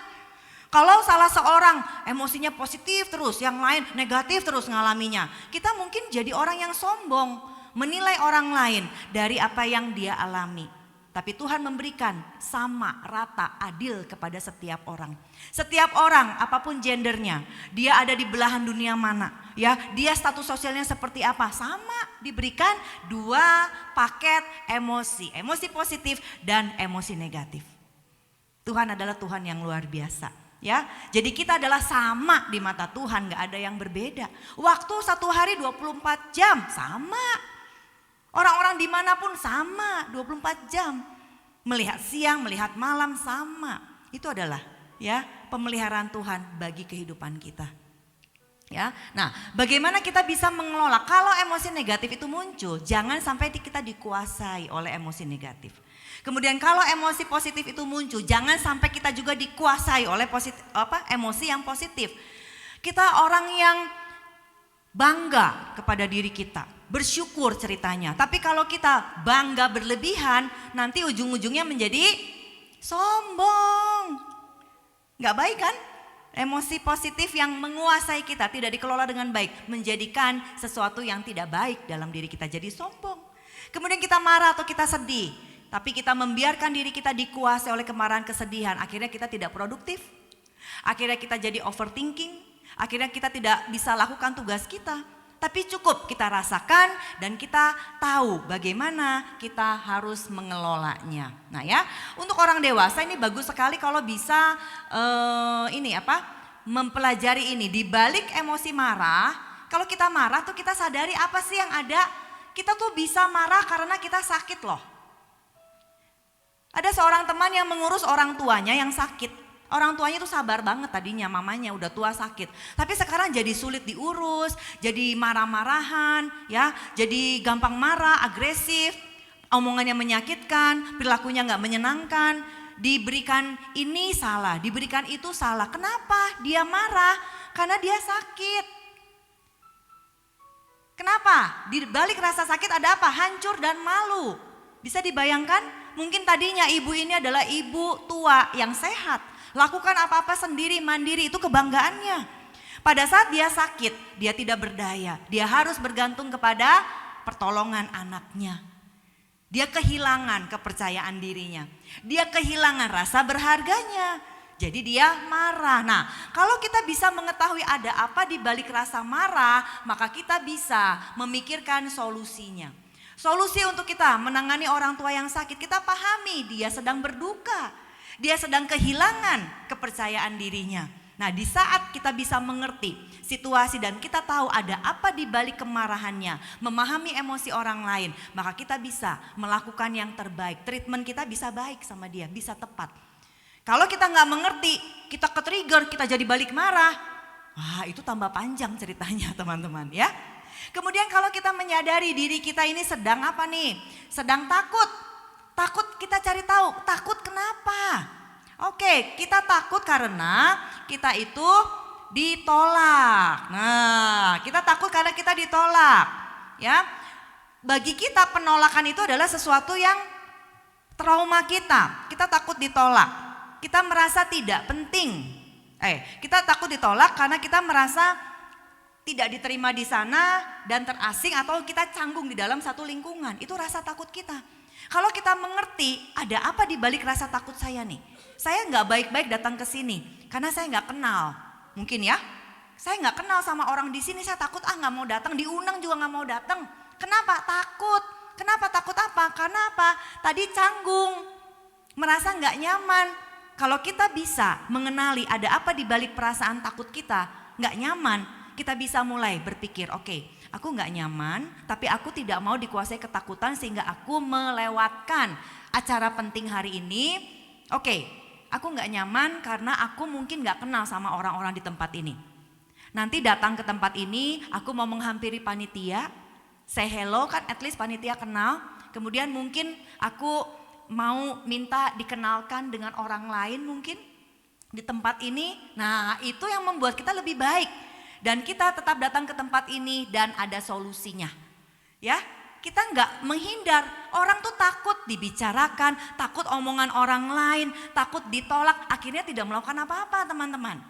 Kalau salah seorang emosinya positif terus, yang lain negatif terus ngalaminya. Kita mungkin jadi orang yang sombong. Menilai orang lain dari apa yang dia alami. Tapi Tuhan memberikan sama, rata, adil kepada setiap orang. Setiap orang apapun gendernya, dia ada di belahan dunia mana, ya, dia status sosialnya seperti apa, sama diberikan 2 paket emosi. Emosi positif dan emosi negatif. Tuhan adalah Tuhan yang luar biasa. Ya, jadi kita adalah sama di mata Tuhan, gak ada yang berbeda. Waktu 1 hari 24 jam sama. Orang-orang dimanapun sama 24 jam. Melihat siang, melihat malam sama. Itu adalah ya pemeliharaan Tuhan bagi kehidupan kita. Ya, nah bagaimana kita bisa mengelola kalau emosi negatif itu muncul, jangan sampai kita dikuasai oleh emosi negatif. Kemudian kalau emosi positif itu muncul, jangan sampai kita juga dikuasai oleh emosi yang positif. Kita orang yang bangga kepada diri kita, bersyukur ceritanya. Tapi kalau kita bangga berlebihan, nanti ujung-ujungnya menjadi sombong. Gak baik kan? Emosi positif yang menguasai kita tidak dikelola dengan baik, menjadikan sesuatu yang tidak baik dalam diri kita jadi sombong. Kemudian kita marah atau kita sedih, tapi kita membiarkan diri kita dikuasai oleh kemarahan, kesedihan. Akhirnya kita tidak produktif, akhirnya kita jadi overthinking. Akhirnya kita tidak bisa lakukan tugas kita. Tapi cukup kita rasakan dan kita tahu bagaimana kita harus mengelolanya. Nah ya, untuk orang dewasa ini bagus sekali kalau bisa mempelajari ini. Di balik emosi marah, kalau kita marah tuh kita sadari apa sih yang ada. Kita tuh bisa marah karena kita sakit loh. Ada seorang teman yang mengurus orang tuanya yang sakit. Orang tuanya tuh sabar banget tadinya, mamanya udah tua sakit. Tapi sekarang jadi sulit diurus, jadi marah-marahan, ya, jadi gampang marah, agresif, omongannya menyakitkan, perilakunya nggak menyenangkan. Diberikan ini salah, diberikan itu salah. Kenapa? Dia marah karena dia sakit. Kenapa? Di balik rasa sakit ada apa? Hancur dan malu. Bisa dibayangkan? Mungkin tadinya ibu ini adalah ibu tua yang sehat. Lakukan apa-apa sendiri, mandiri, itu kebanggaannya. Pada saat dia sakit, dia tidak berdaya. Dia harus bergantung kepada pertolongan anaknya. Dia kehilangan kepercayaan dirinya. Dia kehilangan rasa berharganya. Jadi dia marah. Nah, kalau kita bisa mengetahui ada apa di balik rasa marah, maka kita bisa memikirkan solusinya. Solusi untuk kita menangani orang tua yang sakit, kita pahami dia sedang berduka. Dia sedang kehilangan kepercayaan dirinya. Nah, di saat kita bisa mengerti situasi dan kita tahu ada apa di balik kemarahannya, memahami emosi orang lain, maka kita bisa melakukan yang terbaik. Treatment kita bisa baik sama dia, bisa tepat. Kalau kita nggak mengerti, kita ke-trigger, kita jadi balik marah. Wah, itu tambah panjang ceritanya, teman-teman ya. Kemudian kalau kita menyadari diri kita ini sedang apa nih? Sedang takut. Takut, kita cari tahu, takut kenapa? Oke, kita takut karena kita itu ditolak. Nah, kita takut karena kita ditolak. Ya, bagi kita penolakan itu adalah sesuatu yang trauma kita. Kita takut ditolak, kita merasa tidak penting. Kita takut ditolak karena kita merasa tidak diterima di sana dan terasing atau kita canggung di dalam satu lingkungan. Itu rasa takut kita. Kalau kita mengerti ada apa di balik rasa takut saya nih. Saya nggak baik-baik datang ke sini karena saya nggak kenal. Mungkin ya, saya nggak kenal sama orang di sini. Saya takut nggak mau datang. Diundang juga nggak mau datang. Kenapa? Takut. Kenapa takut apa? Karena apa? Tadi canggung, merasa nggak nyaman. kalau kita bisa mengenali ada apa di balik perasaan takut kita, nggak nyaman, kita bisa mulai berpikir, oke, aku nggak nyaman, tapi aku tidak mau dikuasai ketakutan sehingga aku melewatkan acara penting hari ini. Oke, aku nggak nyaman karena aku mungkin nggak kenal sama orang-orang di tempat ini. Nanti datang ke tempat ini, aku mau menghampiri panitia, say hello kan, at least panitia kenal. Kemudian mungkin aku mau minta dikenalkan dengan orang lain mungkin di tempat ini. Nah, itu yang membuat kita lebih baik. Dan kita tetap datang ke tempat ini dan ada solusinya. Ya, kita nggak menghindar. Orang tuh takut dibicarakan, takut omongan orang lain, takut ditolak, akhirnya tidak melakukan apa-apa, teman-teman.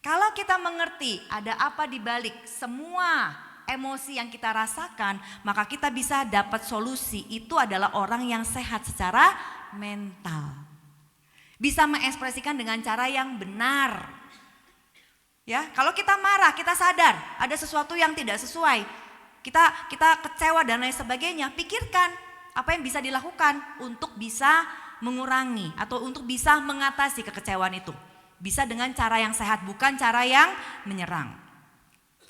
Kalau kita mengerti ada apa di balik semua emosi yang kita rasakan, maka kita bisa dapat solusi. Itu adalah orang yang sehat secara mental. Bisa mengekspresikan dengan cara yang benar. Ya, kalau kita marah, kita sadar ada sesuatu yang tidak sesuai. Kita kecewa dan lain sebagainya. Pikirkan apa yang bisa dilakukan untuk bisa mengurangi atau untuk bisa mengatasi kekecewaan itu. Bisa dengan cara yang sehat, bukan cara yang menyerang.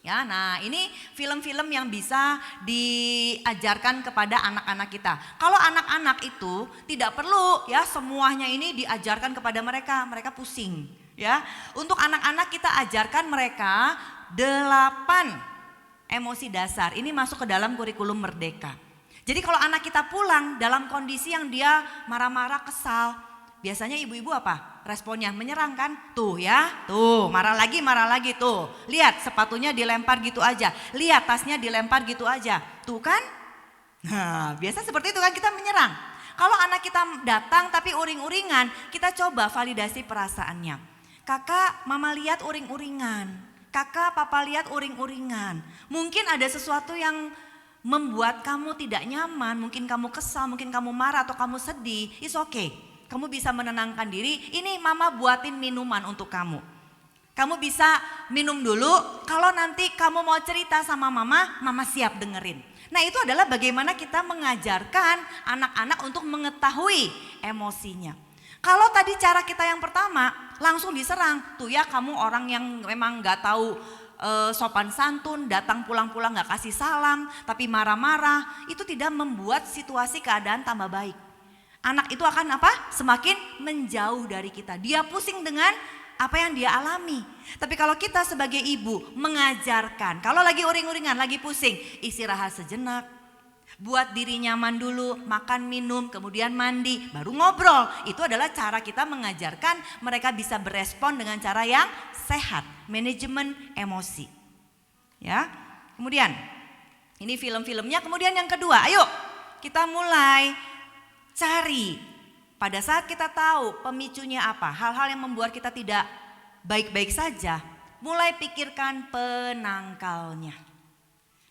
Ya, nah ini film-film yang bisa diajarkan kepada anak-anak kita. Kalau anak-anak itu tidak perlu ya semuanya ini diajarkan kepada mereka, mereka pusing. Ya, untuk anak-anak kita ajarkan mereka 8 emosi dasar. Ini masuk ke dalam kurikulum Merdeka. Jadi kalau anak kita pulang dalam kondisi yang dia marah-marah, kesal, biasanya ibu-ibu apa? Responnya menyerang kan? Tuh ya, tuh marah lagi tuh. Lihat sepatunya dilempar gitu aja. Lihat tasnya dilempar gitu aja. Tuh kan? Nah, biasa seperti itu kan, kita menyerang. Kalau anak kita datang tapi uring-uringan, kita coba validasi perasaannya. Kakak, mama lihat uring-uringan. Kakak, papa lihat uring-uringan. Mungkin ada sesuatu yang membuat kamu tidak nyaman, mungkin kamu kesal, mungkin kamu marah atau kamu sedih. It's okay. Kamu bisa menenangkan diri. Ini mama buatin minuman untuk kamu. Kamu bisa minum dulu. Kalau nanti kamu mau cerita sama mama, mama siap dengerin. Nah, itu adalah bagaimana kita mengajarkan anak-anak untuk mengetahui emosinya. Kalau tadi cara kita yang pertama langsung diserang, tuh ya kamu orang yang memang gak tahu sopan santun, datang pulang-pulang gak kasih salam, tapi marah-marah, itu tidak membuat situasi keadaan tambah baik. Anak itu akan apa? Semakin menjauh dari kita. Dia pusing dengan apa yang dia alami. Tapi kalau kita sebagai ibu mengajarkan, kalau lagi uring-uringan, lagi pusing, istirahat sejenak. Buat diri nyaman dulu, makan minum, kemudian mandi, baru ngobrol. Itu adalah cara kita mengajarkan mereka bisa berespon dengan cara yang sehat, manajemen emosi. Ya, kemudian ini film-filmnya. Kemudian yang kedua, ayo kita mulai cari. Pada saat kita tahu pemicunya apa, hal-hal yang membuat kita tidak baik-baik saja, mulai pikirkan penangkalnya.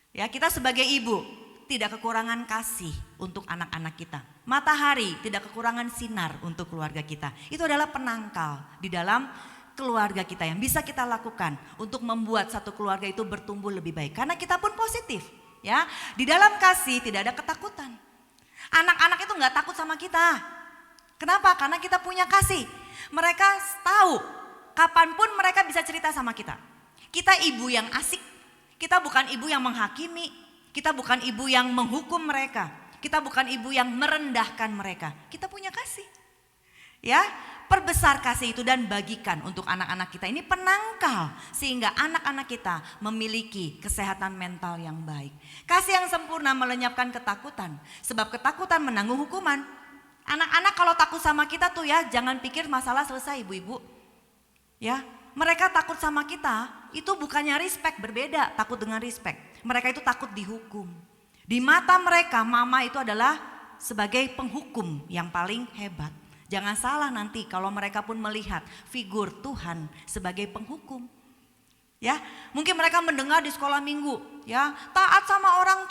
Ya, kita sebagai ibu tidak kekurangan kasih untuk anak-anak kita. Matahari tidak kekurangan sinar untuk keluarga kita. Itu adalah penangkal di dalam keluarga kita yang bisa kita lakukan untuk membuat satu keluarga itu bertumbuh lebih baik. Karena kita pun positif, ya. Di dalam kasih tidak ada ketakutan. Anak-anak itu nggak takut sama kita. Kenapa? Karena kita punya kasih. Mereka tahu kapanpun mereka bisa cerita sama kita. Kita ibu yang asik. Kita bukan ibu yang menghakimi. Kita bukan ibu yang menghukum mereka. Kita bukan ibu yang merendahkan mereka. Kita punya kasih. Ya, perbesar kasih itu dan bagikan untuk anak-anak kita. Ini penangkal sehingga anak-anak kita memiliki kesehatan mental yang baik. Kasih yang sempurna melenyapkan ketakutan. Sebab ketakutan menanggung hukuman. Anak-anak kalau takut sama kita tuh ya, jangan pikir masalah selesai ibu-ibu. Ya, mereka takut sama kita itu bukannya respect, berbeda takut dengan respect. Mereka itu takut dihukum. Di mata mereka mama itu adalah sebagai penghukum yang paling hebat. Jangan salah nanti kalau mereka pun melihat figur Tuhan sebagai penghukum. Ya, mungkin mereka mendengar di sekolah minggu, ya, taat sama orang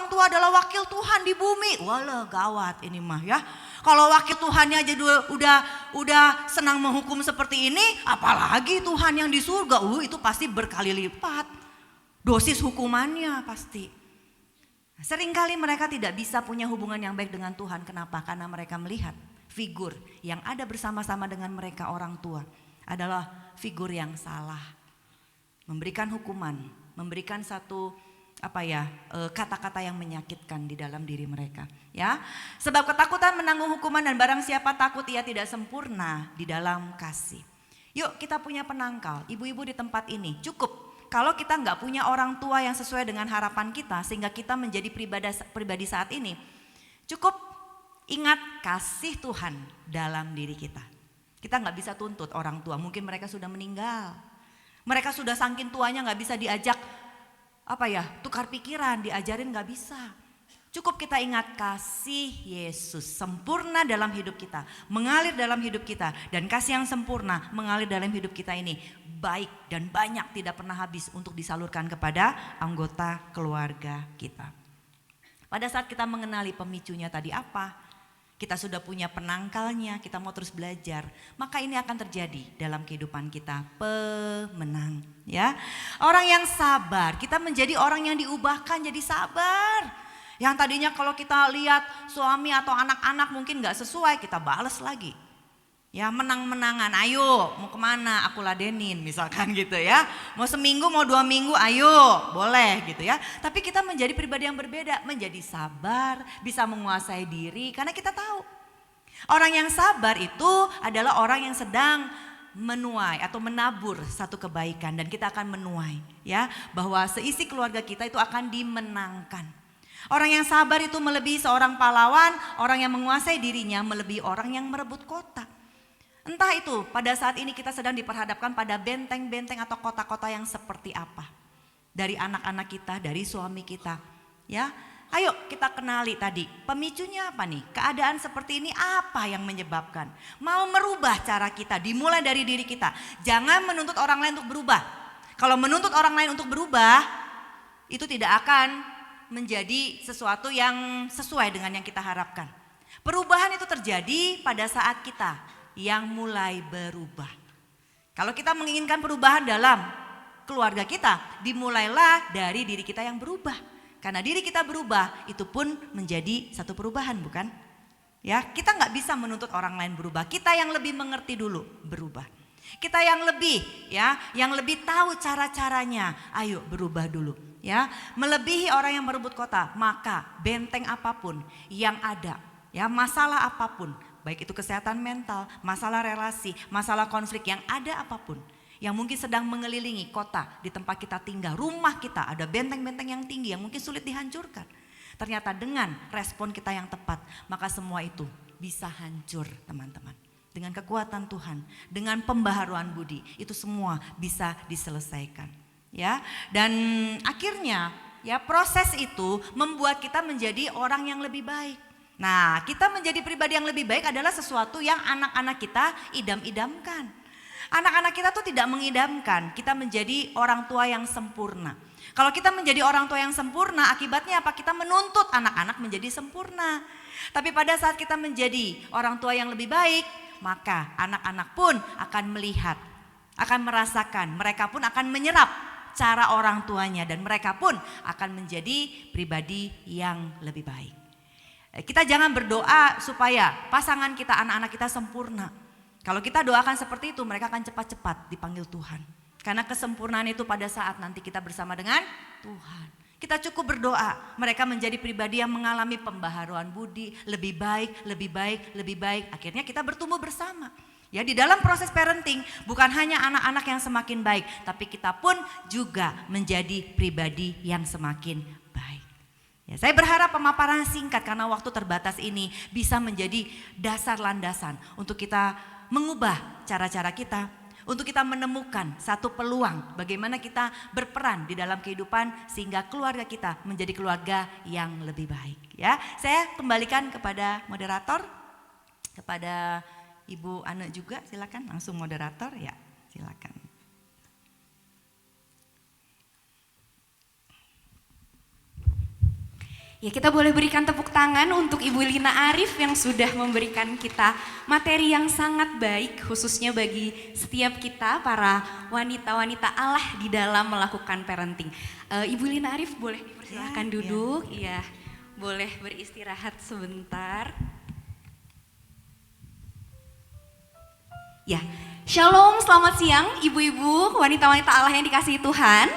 tua adalah wakil Tuhan di bumi. Walah, gawat ini mah ya. Kalau wakil Tuhannya aja udah senang menghukum seperti ini, apalagi Tuhan yang di surga, itu pasti berkali lipat dosis hukumannya pasti. Seringkali mereka tidak bisa punya hubungan yang baik dengan Tuhan. Kenapa? Karena mereka melihat figur yang ada bersama-sama dengan mereka orang tua adalah figur yang salah. Memberikan hukuman, memberikan satu kata-kata yang menyakitkan di dalam diri mereka, ya. Sebab ketakutan menanggung hukuman dan barang siapa takut ia tidak sempurna di dalam kasih. Yuk kita punya penangkal, ibu-ibu di tempat ini. Cukup kalau kita nggak punya orang tua yang sesuai dengan harapan kita sehingga kita menjadi pribadi saat ini. Cukup ingat kasih Tuhan dalam diri kita. Kita nggak bisa tuntut orang tua, mungkin mereka sudah meninggal. Mereka sudah saking tuanya nggak bisa diajak tukar pikiran, diajarin gak bisa. Cukup kita ingat kasih Yesus sempurna dalam hidup kita, mengalir dalam hidup kita. Dan kasih yang sempurna mengalir dalam hidup kita ini baik dan banyak, tidak pernah habis untuk disalurkan kepada anggota keluarga kita. Pada saat kita mengenali pemicunya tadi apa, kita sudah punya penangkalnya, kita mau terus belajar, maka ini akan terjadi dalam kehidupan kita, pemenang, ya. Orang yang sabar, kita menjadi orang yang diubahkan jadi sabar. Yang tadinya kalau kita lihat suami atau anak-anak mungkin gak sesuai, kita bales lagi. Ya, menang-menangan, ayo mau kemana aku ladenin misalkan gitu ya. Mau seminggu, mau 2 minggu, ayo boleh gitu ya. Tapi kita menjadi pribadi yang berbeda, menjadi sabar, bisa menguasai diri. Karena kita tahu orang yang sabar itu adalah orang yang sedang menuai atau menabur satu kebaikan. Dan kita akan menuai ya, bahwa seisi keluarga kita itu akan dimenangkan. Orang yang sabar itu melebihi seorang pahlawan, orang yang menguasai dirinya melebihi orang yang merebut kota. Entah itu pada saat ini kita sedang diperhadapkan pada benteng-benteng atau kota-kota yang seperti apa. Dari anak-anak kita, dari suami kita. Ya, ayo kita kenali tadi pemicunya apa nih? Keadaan seperti ini apa yang menyebabkan? Mau merubah cara kita, dimulai dari diri kita. Jangan menuntut orang lain untuk berubah. Kalau menuntut orang lain untuk berubah, itu tidak akan menjadi sesuatu yang sesuai dengan yang kita harapkan. Perubahan itu terjadi pada saat kita yang mulai berubah. Kalau kita menginginkan perubahan dalam keluarga kita, dimulailah dari diri kita yang berubah. Karena diri kita berubah, itu pun menjadi satu perubahan, bukan? Ya, kita nggak bisa menuntut orang lain berubah. Kita yang lebih mengerti dulu berubah. Kita yang lebih tahu cara-caranya. Ayo berubah dulu, ya. Melebihi orang yang merebut kota, maka benteng apapun yang ada, ya, masalah apapun, baik itu kesehatan mental, masalah relasi, masalah konflik yang ada apapun, yang mungkin sedang mengelilingi kota di tempat kita tinggal, rumah kita ada benteng-benteng yang tinggi yang mungkin sulit dihancurkan. Ternyata dengan respon kita yang tepat, maka semua itu bisa hancur, teman-teman. Dengan kekuatan Tuhan, dengan pembaharuan budi, itu semua bisa diselesaikan. Ya, dan akhirnya ya proses itu membuat kita menjadi orang yang lebih baik. Nah, kita menjadi pribadi yang lebih baik adalah sesuatu yang anak-anak kita idam-idamkan. Anak-anak kita tuh tidak mengidamkan kita menjadi orang tua yang sempurna. Kalau kita menjadi orang tua yang sempurna, akibatnya apa? Kita menuntut anak-anak menjadi sempurna. Tapi pada saat kita menjadi orang tua yang lebih baik, maka anak-anak pun akan melihat, akan merasakan, mereka pun akan menyerap cara orang tuanya dan mereka pun akan menjadi pribadi yang lebih baik. Kita jangan berdoa supaya pasangan kita, anak-anak kita sempurna. Kalau kita doakan seperti itu, mereka akan cepat-cepat dipanggil Tuhan. Karena kesempurnaan itu pada saat nanti kita bersama dengan Tuhan. Kita cukup berdoa, mereka menjadi pribadi yang mengalami pembaharuan budi, lebih baik, lebih baik, lebih baik. Akhirnya kita bertumbuh bersama. Ya, di dalam proses parenting bukan hanya anak-anak yang semakin baik, tapi kita pun juga menjadi pribadi yang semakin baik. Ya, saya berharap pemaparan singkat karena waktu terbatas ini bisa menjadi dasar landasan untuk kita mengubah cara-cara kita, untuk kita menemukan satu peluang bagaimana kita berperan di dalam kehidupan sehingga keluarga kita menjadi keluarga yang lebih baik. Ya, saya kembalikan kepada moderator, kepada Ibu Ane juga, silakan langsung moderator ya, silakan. Ya, kita boleh berikan tepuk tangan untuk Ibu Lina Arif yang sudah memberikan kita materi yang sangat baik khususnya bagi setiap kita para wanita-wanita Allah di dalam melakukan parenting. Ibu Lina Arif boleh dipersilakan duduk, iya, boleh beristirahat sebentar. Ya, Shalom, selamat siang ibu-ibu, wanita-wanita Allah yang dikasihi Tuhan.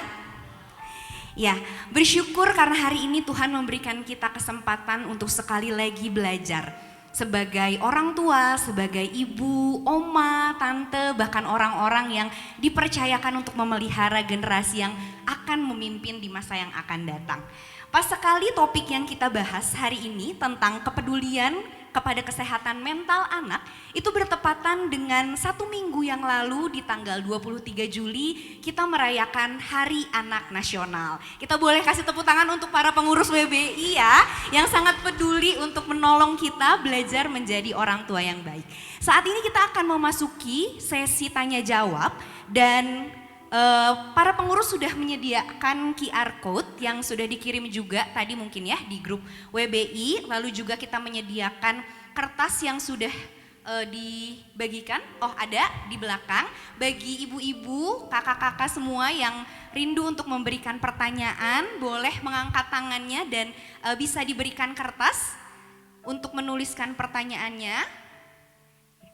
Ya, bersyukur karena hari ini Tuhan memberikan kita kesempatan untuk sekali lagi belajar. Sebagai orang tua, sebagai ibu, oma, tante, bahkan orang-orang yang dipercayakan untuk memelihara generasi yang akan memimpin di masa yang akan datang. Pas sekali topik yang kita bahas hari ini tentang kepedulian kepada kesehatan mental anak itu bertepatan dengan 1 minggu yang lalu di tanggal 23 Juli kita merayakan Hari Anak Nasional. Kita boleh kasih tepuk tangan untuk para pengurus WBI ya yang sangat peduli untuk menolong kita belajar menjadi orang tua yang baik. Saat ini kita akan memasuki sesi tanya jawab dan para pengurus sudah menyediakan QR Code yang sudah dikirim juga tadi mungkin ya di grup WBI. Lalu juga kita menyediakan kertas yang sudah dibagikan. Oh ada di belakang. Bagi ibu-ibu, kakak-kakak semua yang rindu untuk memberikan pertanyaan boleh mengangkat tangannya dan bisa diberikan kertas untuk menuliskan pertanyaannya.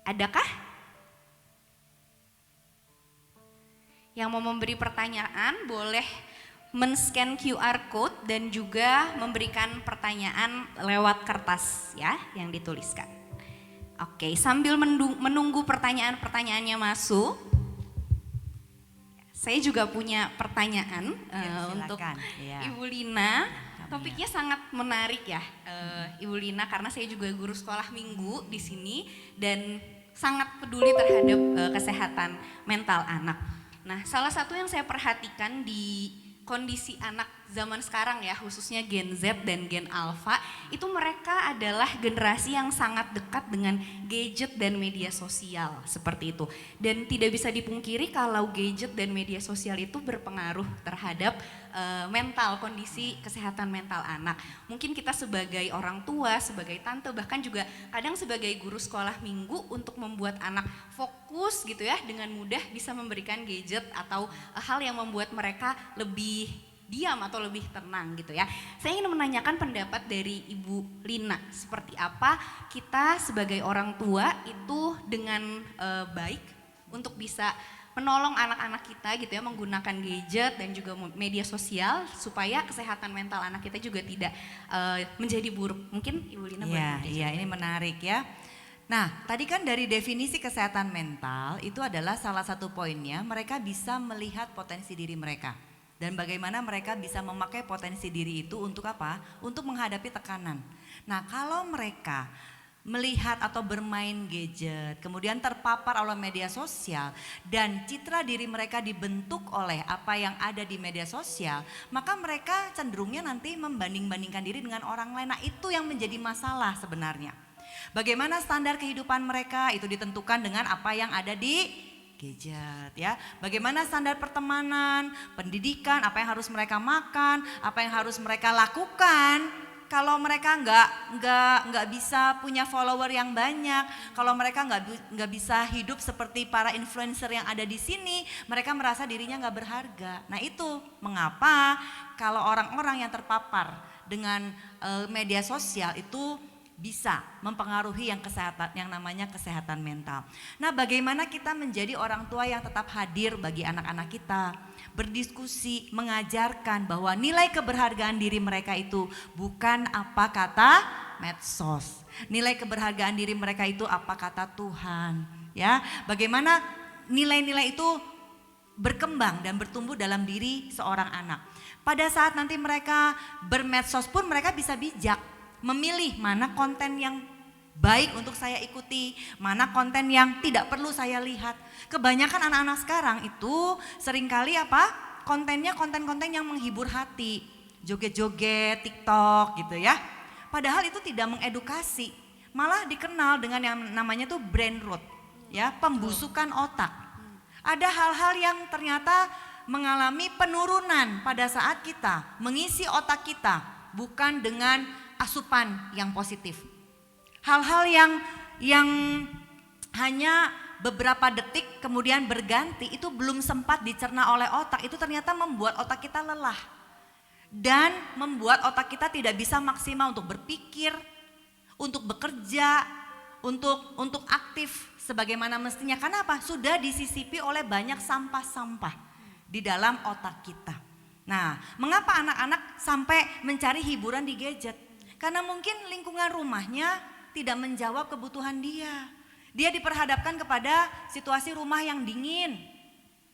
Adakah? Yang mau memberi pertanyaan boleh men-scan QR Code dan juga memberikan pertanyaan lewat kertas ya yang dituliskan. Oke, sambil menunggu pertanyaan-pertanyaannya masuk, saya juga punya pertanyaan untuk ya. Ibu Lina. Topiknya sangat menarik ya, Ibu Lina, karena saya juga guru sekolah minggu di sini dan sangat peduli terhadap kesehatan mental anak. Nah, salah satu yang saya perhatikan di kondisi anak zaman sekarang ya, khususnya Gen Z dan Gen Alpha, itu mereka adalah generasi yang sangat dekat dengan gadget dan media sosial seperti itu. Dan tidak bisa dipungkiri kalau gadget dan media sosial itu berpengaruh terhadap mental, kondisi kesehatan mental anak. Mungkin kita sebagai orang tua, sebagai tante, bahkan juga kadang sebagai guru sekolah minggu untuk membuat anak fokus gitu ya, dengan mudah bisa memberikan gadget atau hal yang membuat mereka lebih diam atau lebih tenang gitu ya. Saya ingin menanyakan pendapat dari Ibu Lina, seperti apa kita sebagai orang tua itu dengan baik untuk bisa menolong anak-anak kita gitu ya, menggunakan gadget dan juga media sosial supaya kesehatan mental anak kita juga tidak menjadi buruk. Mungkin Ibu Lina boleh. Iya, ini menarik ya. Nah, tadi kan dari definisi kesehatan mental itu adalah salah satu poinnya, mereka bisa melihat potensi diri mereka. Dan bagaimana mereka bisa memakai potensi diri itu untuk apa? Untuk menghadapi tekanan. Nah, kalau mereka melihat atau bermain gadget, kemudian terpapar oleh media sosial dan citra diri mereka dibentuk oleh apa yang ada di media sosial, maka mereka cenderungnya nanti membanding-bandingkan diri dengan orang lain. Nah, itu yang menjadi masalah sebenarnya. Bagaimana standar kehidupan mereka itu ditentukan dengan apa yang ada di gadget ya. Bagaimana standar pertemanan, pendidikan, apa yang harus mereka makan, apa yang harus mereka lakukan. Kalau mereka nggak bisa punya follower yang banyak, kalau mereka nggak bisa hidup seperti para influencer yang ada di sini, mereka merasa dirinya nggak berharga. Nah itu mengapa kalau orang-orang yang terpapar dengan media sosial itu bisa mempengaruhi yang namanya kesehatan mental. Nah, bagaimana kita menjadi orang tua yang tetap hadir bagi anak-anak kita, berdiskusi, mengajarkan bahwa nilai keberhargaan diri mereka itu bukan apa kata medsos. Nilai keberhargaan diri mereka itu apa kata Tuhan, ya. Bagaimana nilai-nilai itu berkembang dan bertumbuh dalam diri seorang anak. Pada saat nanti mereka bermedsos pun mereka bisa bijak memilih mana konten yang baik untuk saya ikuti, mana konten yang tidak perlu saya lihat. Kebanyakan anak-anak sekarang itu seringkali kontennya konten-konten yang menghibur hati, joget-joget, TikTok gitu ya. Padahal itu tidak mengedukasi, malah dikenal dengan yang namanya tuh brain rot, ya, pembusukan otak. Ada hal-hal yang ternyata mengalami penurunan pada saat kita mengisi otak kita bukan dengan asupan yang positif. Hal-hal yang hanya beberapa detik kemudian berganti itu belum sempat dicerna oleh otak, itu ternyata membuat otak kita lelah dan membuat otak kita tidak bisa maksimal untuk berpikir, untuk bekerja, untuk aktif sebagaimana mestinya. Karena apa? Sudah disisipi oleh banyak sampah-sampah di dalam otak kita. Nah, mengapa anak-anak sampai mencari hiburan di gadget? Karena mungkin lingkungan rumahnya tidak menjawab kebutuhan dia. Dia diperhadapkan kepada situasi rumah yang dingin.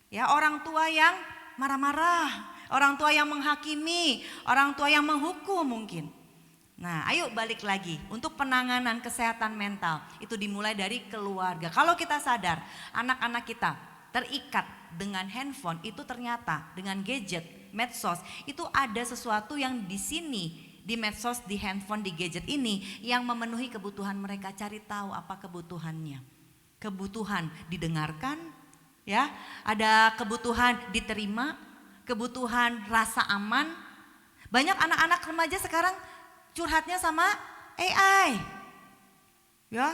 Ya, orang tua yang marah-marah, orang tua yang menghakimi, orang tua yang menghukum mungkin. Nah, ayo balik lagi untuk penanganan kesehatan mental itu dimulai dari keluarga. Kalau kita sadar anak-anak kita terikat dengan handphone, itu ternyata dengan gadget, medsos, itu ada sesuatu yang di sini, di medsos, di handphone, di gadget ini yang memenuhi kebutuhan mereka. Cari tahu apa kebutuhannya. Kebutuhan didengarkan, ya, ada kebutuhan diterima, kebutuhan rasa aman. Banyak anak-anak remaja sekarang curhatnya sama AI, ya,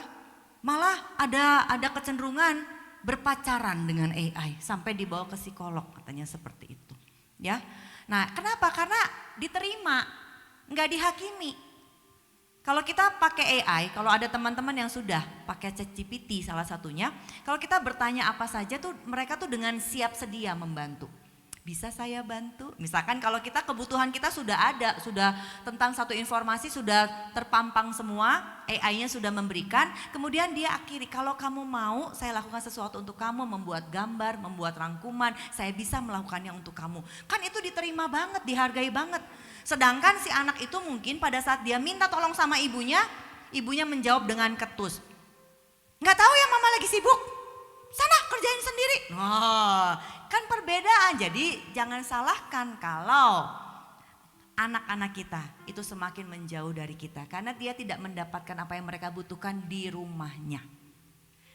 malah ada kecenderungan berpacaran dengan AI sampai dibawa ke psikolog katanya seperti itu, ya. Nah, kenapa? Karena diterima, nggak dihakimi. Kalau kita pakai AI, kalau ada teman-teman yang sudah pakai ChatGPT salah satunya, kalau kita bertanya apa saja tuh mereka tuh dengan siap sedia membantu. Bisa saya bantu? Misalkan kalau kita kebutuhan kita sudah ada, sudah tentang satu informasi sudah terpampang semua, AI-nya sudah memberikan, kemudian dia akhiri, kalau kamu mau saya lakukan sesuatu untuk kamu, membuat gambar, membuat rangkuman, saya bisa melakukannya untuk kamu. Kan itu diterima banget, dihargai banget. Sedangkan si anak itu mungkin pada saat dia minta tolong sama ibunya, ibunya menjawab dengan ketus. Nggak tahu ya mama lagi sibuk, sana kerjain sendiri. Oh, kan perbedaan. Jadi jangan salahkan kalau anak-anak kita itu semakin menjauh dari kita karena dia tidak mendapatkan apa yang mereka butuhkan di rumahnya.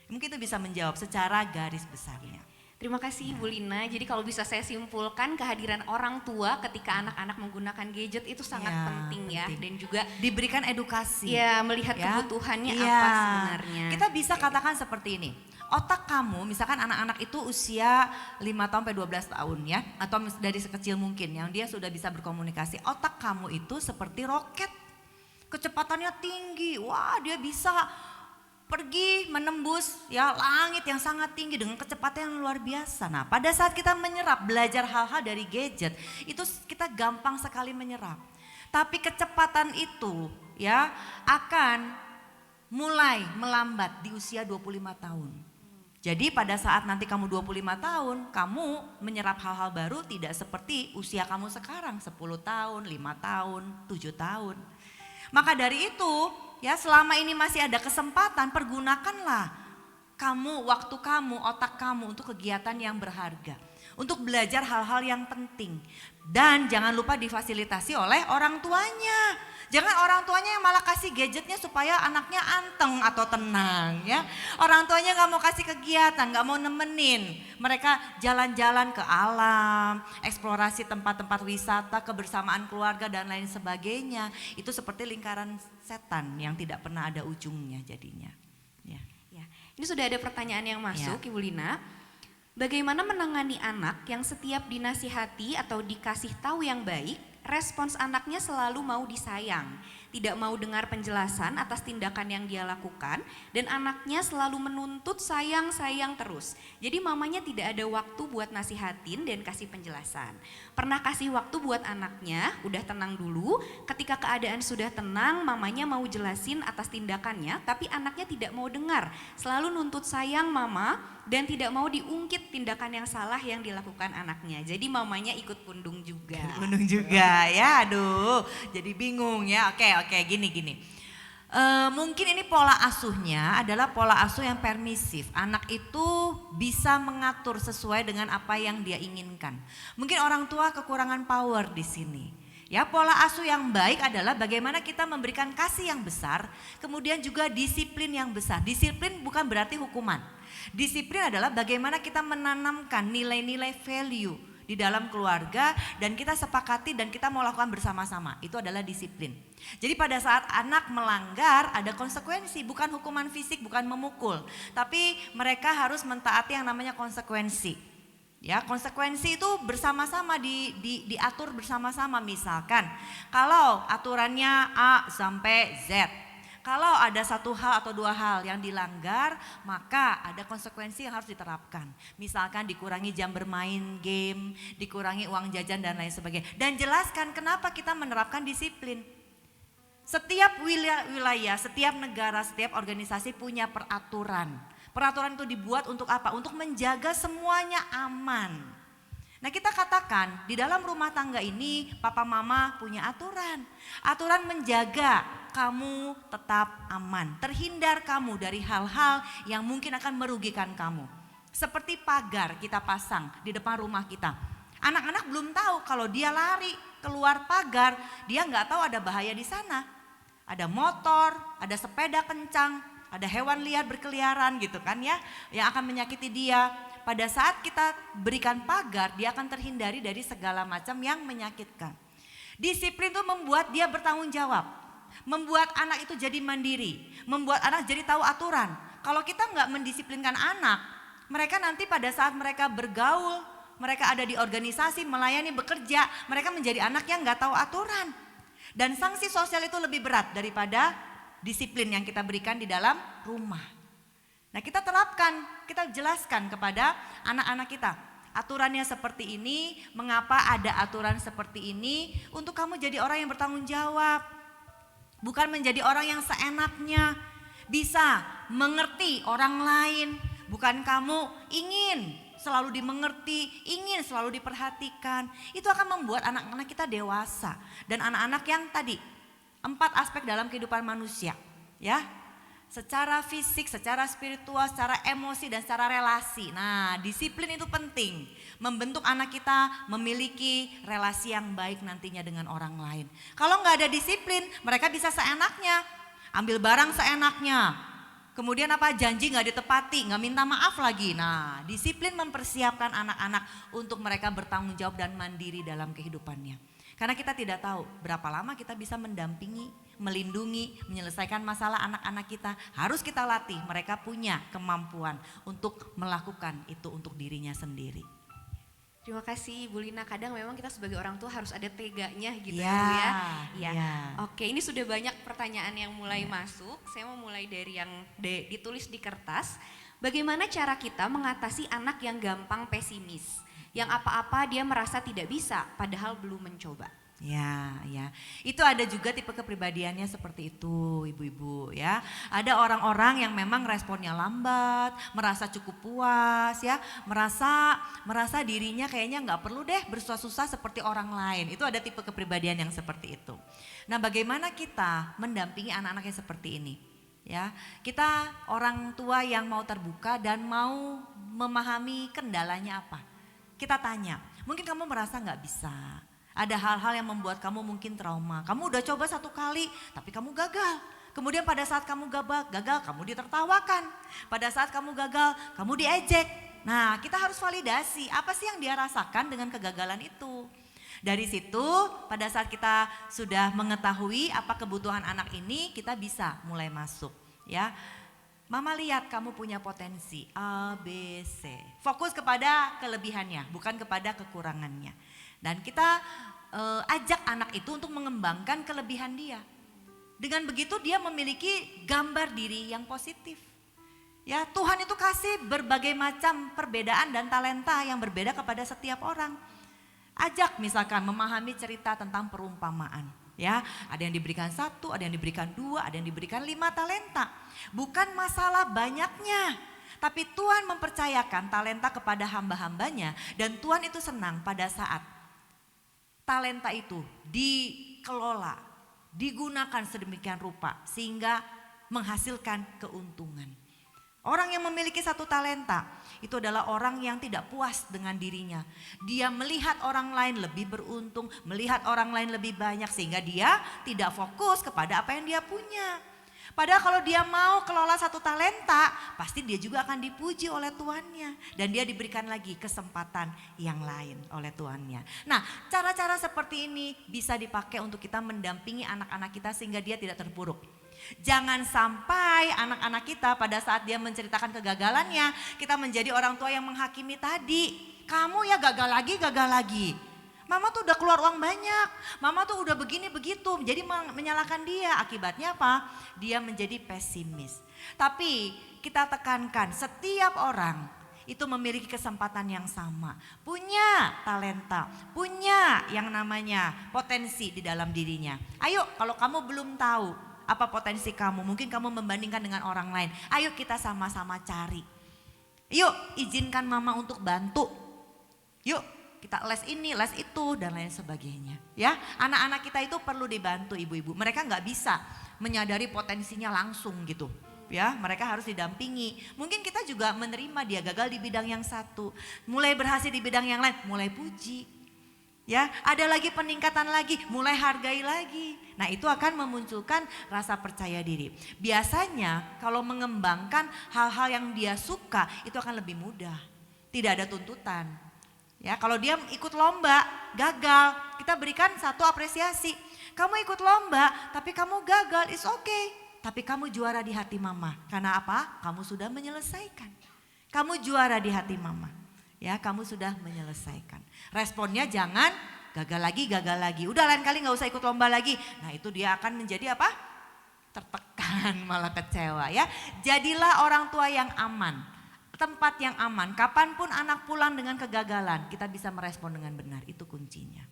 Mungkin itu bisa menjawab secara garis besarnya. Terima kasih Ibu Lina. Jadi kalau bisa saya simpulkan, kehadiran orang tua ketika anak-anak menggunakan gadget itu sangat penting ya, dan juga diberikan edukasi. Ya, melihat kebutuhannya apa sebenarnya. Kita bisa katakan seperti ini. Otak kamu, misalkan anak-anak itu usia 5 tahun sampai 12 tahun ya, atau dari sekecil mungkin yang dia sudah bisa berkomunikasi. Otak kamu itu seperti roket. Kecepatannya tinggi. Wah, dia bisa pergi menembus ya langit yang sangat tinggi dengan kecepatan yang luar biasa. Nah, pada saat kita menyerap, belajar hal-hal dari gadget, itu kita gampang sekali menyerap. Tapi kecepatan itu ya akan mulai melambat di usia 25 tahun. Jadi pada saat nanti kamu 25 tahun, kamu menyerap hal-hal baru tidak seperti usia kamu sekarang 10 tahun, 5 tahun, 7 tahun. Maka dari itu, ya selama ini masih ada kesempatan, pergunakanlah kamu, waktu kamu, otak kamu untuk kegiatan yang berharga. Untuk belajar hal-hal yang penting. Dan jangan lupa difasilitasi oleh orang tuanya. Jangan orang tuanya yang malah kasih gadgetnya supaya anaknya anteng atau tenang ya. Orang tuanya gak mau kasih kegiatan, gak mau nemenin. Mereka jalan-jalan ke alam, eksplorasi tempat-tempat wisata, kebersamaan keluarga dan lain sebagainya. Itu seperti lingkaran setan yang tidak pernah ada ujungnya jadinya. Ya. Ini sudah ada pertanyaan yang masuk Ibu Lina. Bagaimana menangani anak yang setiap dinasihati atau dikasih tahu yang baik, respons anaknya selalu mau disayang, tidak mau dengar penjelasan atas tindakan yang dia lakukan, dan anaknya selalu menuntut sayang-sayang terus. Jadi mamanya tidak ada waktu buat nasihatin dan kasih penjelasan. Pernah kasih waktu buat anaknya, udah tenang dulu, ketika keadaan sudah tenang, mamanya mau jelasin atas tindakannya, tapi anaknya tidak mau dengar, selalu nuntut sayang mama, dan tidak mau diungkit tindakan yang salah yang dilakukan anaknya. Jadi mamanya ikut pundung juga. Pundung juga ya, aduh jadi bingung ya. Oke, gini. Mungkin ini pola asuhnya adalah pola asuh yang permisif. Anak itu bisa mengatur sesuai dengan apa yang dia inginkan. Mungkin orang tua kekurangan power di sini. Ya, pola asuh yang baik adalah bagaimana kita memberikan kasih yang besar, kemudian juga disiplin yang besar. Disiplin bukan berarti hukuman. Disiplin adalah bagaimana kita menanamkan nilai-nilai value di dalam keluarga dan kita sepakati dan kita mau lakukan bersama-sama. Itu adalah disiplin. Jadi pada saat anak melanggar ada konsekuensi, bukan hukuman fisik, bukan memukul. Tapi mereka harus mentaati yang namanya konsekuensi. Ya, konsekuensi itu bersama-sama diatur bersama-sama. Misalkan kalau aturannya A sampai Z. Kalau ada satu hal atau dua hal yang dilanggar, maka ada konsekuensi yang harus diterapkan. Misalkan dikurangi jam bermain game, dikurangi uang jajan dan lain sebagainya. Dan jelaskan kenapa kita menerapkan disiplin. Setiap wilayah, setiap negara, setiap organisasi punya peraturan. Peraturan itu dibuat untuk apa? Untuk menjaga semuanya aman. Nah kita katakan di dalam rumah tangga ini papa mama punya aturan. Aturan menjaga kamu tetap aman. Terhindar kamu dari hal-hal yang mungkin akan merugikan kamu. Seperti pagar kita pasang di depan rumah kita. Anak-anak belum tahu kalau dia lari keluar pagar, dia nggak tahu ada bahaya di sana. Ada motor, ada sepeda kencang, ada hewan liar berkeliaran gitu kan ya, yang akan menyakiti dia. Pada saat kita berikan pagar, dia akan terhindari dari segala macam yang menyakitkan. Disiplin itu membuat dia bertanggung jawab, membuat anak itu jadi mandiri, membuat anak jadi tahu aturan. Kalau kita nggak mendisiplinkan anak, mereka nanti pada saat mereka bergaul, mereka ada di organisasi, melayani, bekerja, mereka menjadi anak yang nggak tahu aturan. Dan sanksi sosial itu lebih berat daripada disiplin yang kita berikan di dalam rumah. Nah kita terapkan, kita jelaskan kepada anak-anak kita. Aturannya seperti ini, mengapa ada aturan seperti ini, untuk kamu jadi orang yang bertanggung jawab. Bukan menjadi orang yang seenaknya, bisa mengerti orang lain. Bukan kamu ingin selalu dimengerti, ingin selalu diperhatikan. Itu akan membuat anak-anak kita dewasa. Dan anak-anak yang tadi, 4 aspek dalam kehidupan manusia. Ya. Secara fisik, secara spiritual, secara emosi dan secara relasi. Nah disiplin itu penting. Membentuk anak kita memiliki relasi yang baik nantinya dengan orang lain. Kalau nggak ada disiplin mereka bisa seenaknya. Ambil barang seenaknya. Kemudian apa, janji nggak ditepati, nggak minta maaf lagi. Nah disiplin mempersiapkan anak-anak untuk mereka bertanggung jawab dan mandiri dalam kehidupannya. Karena kita tidak tahu berapa lama kita bisa mendampingi, melindungi, menyelesaikan masalah anak-anak kita. Harus kita latih, mereka punya kemampuan untuk melakukan itu untuk dirinya sendiri. Terima kasih Ibu Lina, kadang memang kita sebagai orang tua harus ada teganya gitu Ya, ya. Ya. ya. Oke, ini sudah banyak pertanyaan yang mulai masuk. Saya mau mulai dari yang ditulis di kertas. Bagaimana cara kita mengatasi anak yang gampang pesimis? Yang apa-apa dia merasa tidak bisa padahal belum mencoba. Ya, ya. Itu ada juga tipe kepribadiannya seperti itu, ibu-ibu ya. Ada orang-orang yang memang responnya lambat, merasa cukup puas ya, merasa dirinya kayaknya nggak perlu deh bersusah-susah seperti orang lain. Itu ada tipe kepribadian yang seperti itu. Nah, bagaimana kita mendampingi anak-anak yang seperti ini? Ya, kita orang tua yang mau terbuka dan mau memahami kendalanya apa. Kita tanya, mungkin kamu merasa nggak bisa. Ada hal-hal yang membuat kamu mungkin trauma. Kamu udah coba 1 kali, tapi kamu gagal. Kemudian pada saat kamu gagal, kamu ditertawakan. Pada saat kamu gagal, kamu diejek. Nah, kita harus validasi apa sih yang dia rasakan dengan kegagalan itu. Dari situ, pada saat kita sudah mengetahui apa kebutuhan anak ini, kita bisa mulai masuk. Ya, Mama lihat kamu punya potensi A, B, C. Fokus kepada kelebihannya, bukan kepada kekurangannya. Dan kita ajak anak itu untuk mengembangkan kelebihan dia. Dengan begitu dia memiliki gambar diri yang positif. Ya, Tuhan itu kasih berbagai macam perbedaan dan talenta yang berbeda kepada setiap orang. Ajak misalkan memahami cerita tentang perumpamaan. Ya, ada yang diberikan 1, ada yang diberikan 2, ada yang diberikan 5 talenta. Bukan masalah banyaknya, tapi Tuhan mempercayakan talenta kepada hamba-hambanya. Dan Tuhan itu senang pada saat talenta itu dikelola, digunakan sedemikian rupa sehingga menghasilkan keuntungan. Orang yang memiliki 1 talenta itu adalah orang yang tidak puas dengan dirinya. Dia melihat orang lain lebih beruntung, melihat orang lain lebih banyak sehingga dia tidak fokus kepada apa yang dia punya. Padahal kalau dia mau kelola 1 talenta, pasti dia juga akan dipuji oleh tuannya. Dan dia diberikan lagi kesempatan yang lain oleh tuannya. Nah, cara-cara seperti ini bisa dipakai untuk kita mendampingi anak-anak kita sehingga dia tidak terpuruk. Jangan sampai anak-anak kita pada saat dia menceritakan kegagalannya, kita menjadi orang tua yang menghakimi tadi. Kamu ya gagal lagi. Mama tuh udah keluar uang banyak, mama tuh udah begini begitu, jadi menyalahkan dia. Akibatnya apa? Dia menjadi pesimis. Tapi kita tekankan, setiap orang itu memiliki kesempatan yang sama, punya talenta, punya yang namanya potensi di dalam dirinya. Ayo, kalau kamu belum tahu apa potensi kamu, mungkin kamu membandingkan dengan orang lain, ayo kita sama-sama cari. Yuk, izinkan mama untuk bantu. Yuk, kita les ini, les itu, dan lain sebagainya. Ya, anak-anak kita itu perlu dibantu ibu-ibu. Mereka nggak bisa menyadari potensinya langsung gitu. Ya, mereka harus didampingi. Mungkin kita juga menerima dia gagal di bidang yang satu, mulai berhasil di bidang yang lain, mulai puji. Ya, ada lagi peningkatan lagi, mulai hargai lagi. Nah, itu akan memunculkan rasa percaya diri. Biasanya kalau mengembangkan hal-hal yang dia suka itu akan lebih mudah. Tidak ada tuntutan. Ya, kalau dia ikut lomba, gagal, kita berikan satu apresiasi. Kamu ikut lomba, tapi kamu gagal, it's okay. Tapi kamu juara di hati mama. Karena apa? Kamu sudah menyelesaikan. Kamu juara di hati mama. Ya, kamu sudah menyelesaikan. Responnya jangan gagal lagi, gagal lagi. Udah lain kali gak usah ikut lomba lagi. Nah, itu dia akan menjadi apa? Tertekan, malah kecewa ya. Jadilah orang tua yang aman. Tempat yang aman. Kapanpun anak pulang dengan kegagalan, kita bisa merespon dengan benar. Itu kuncinya.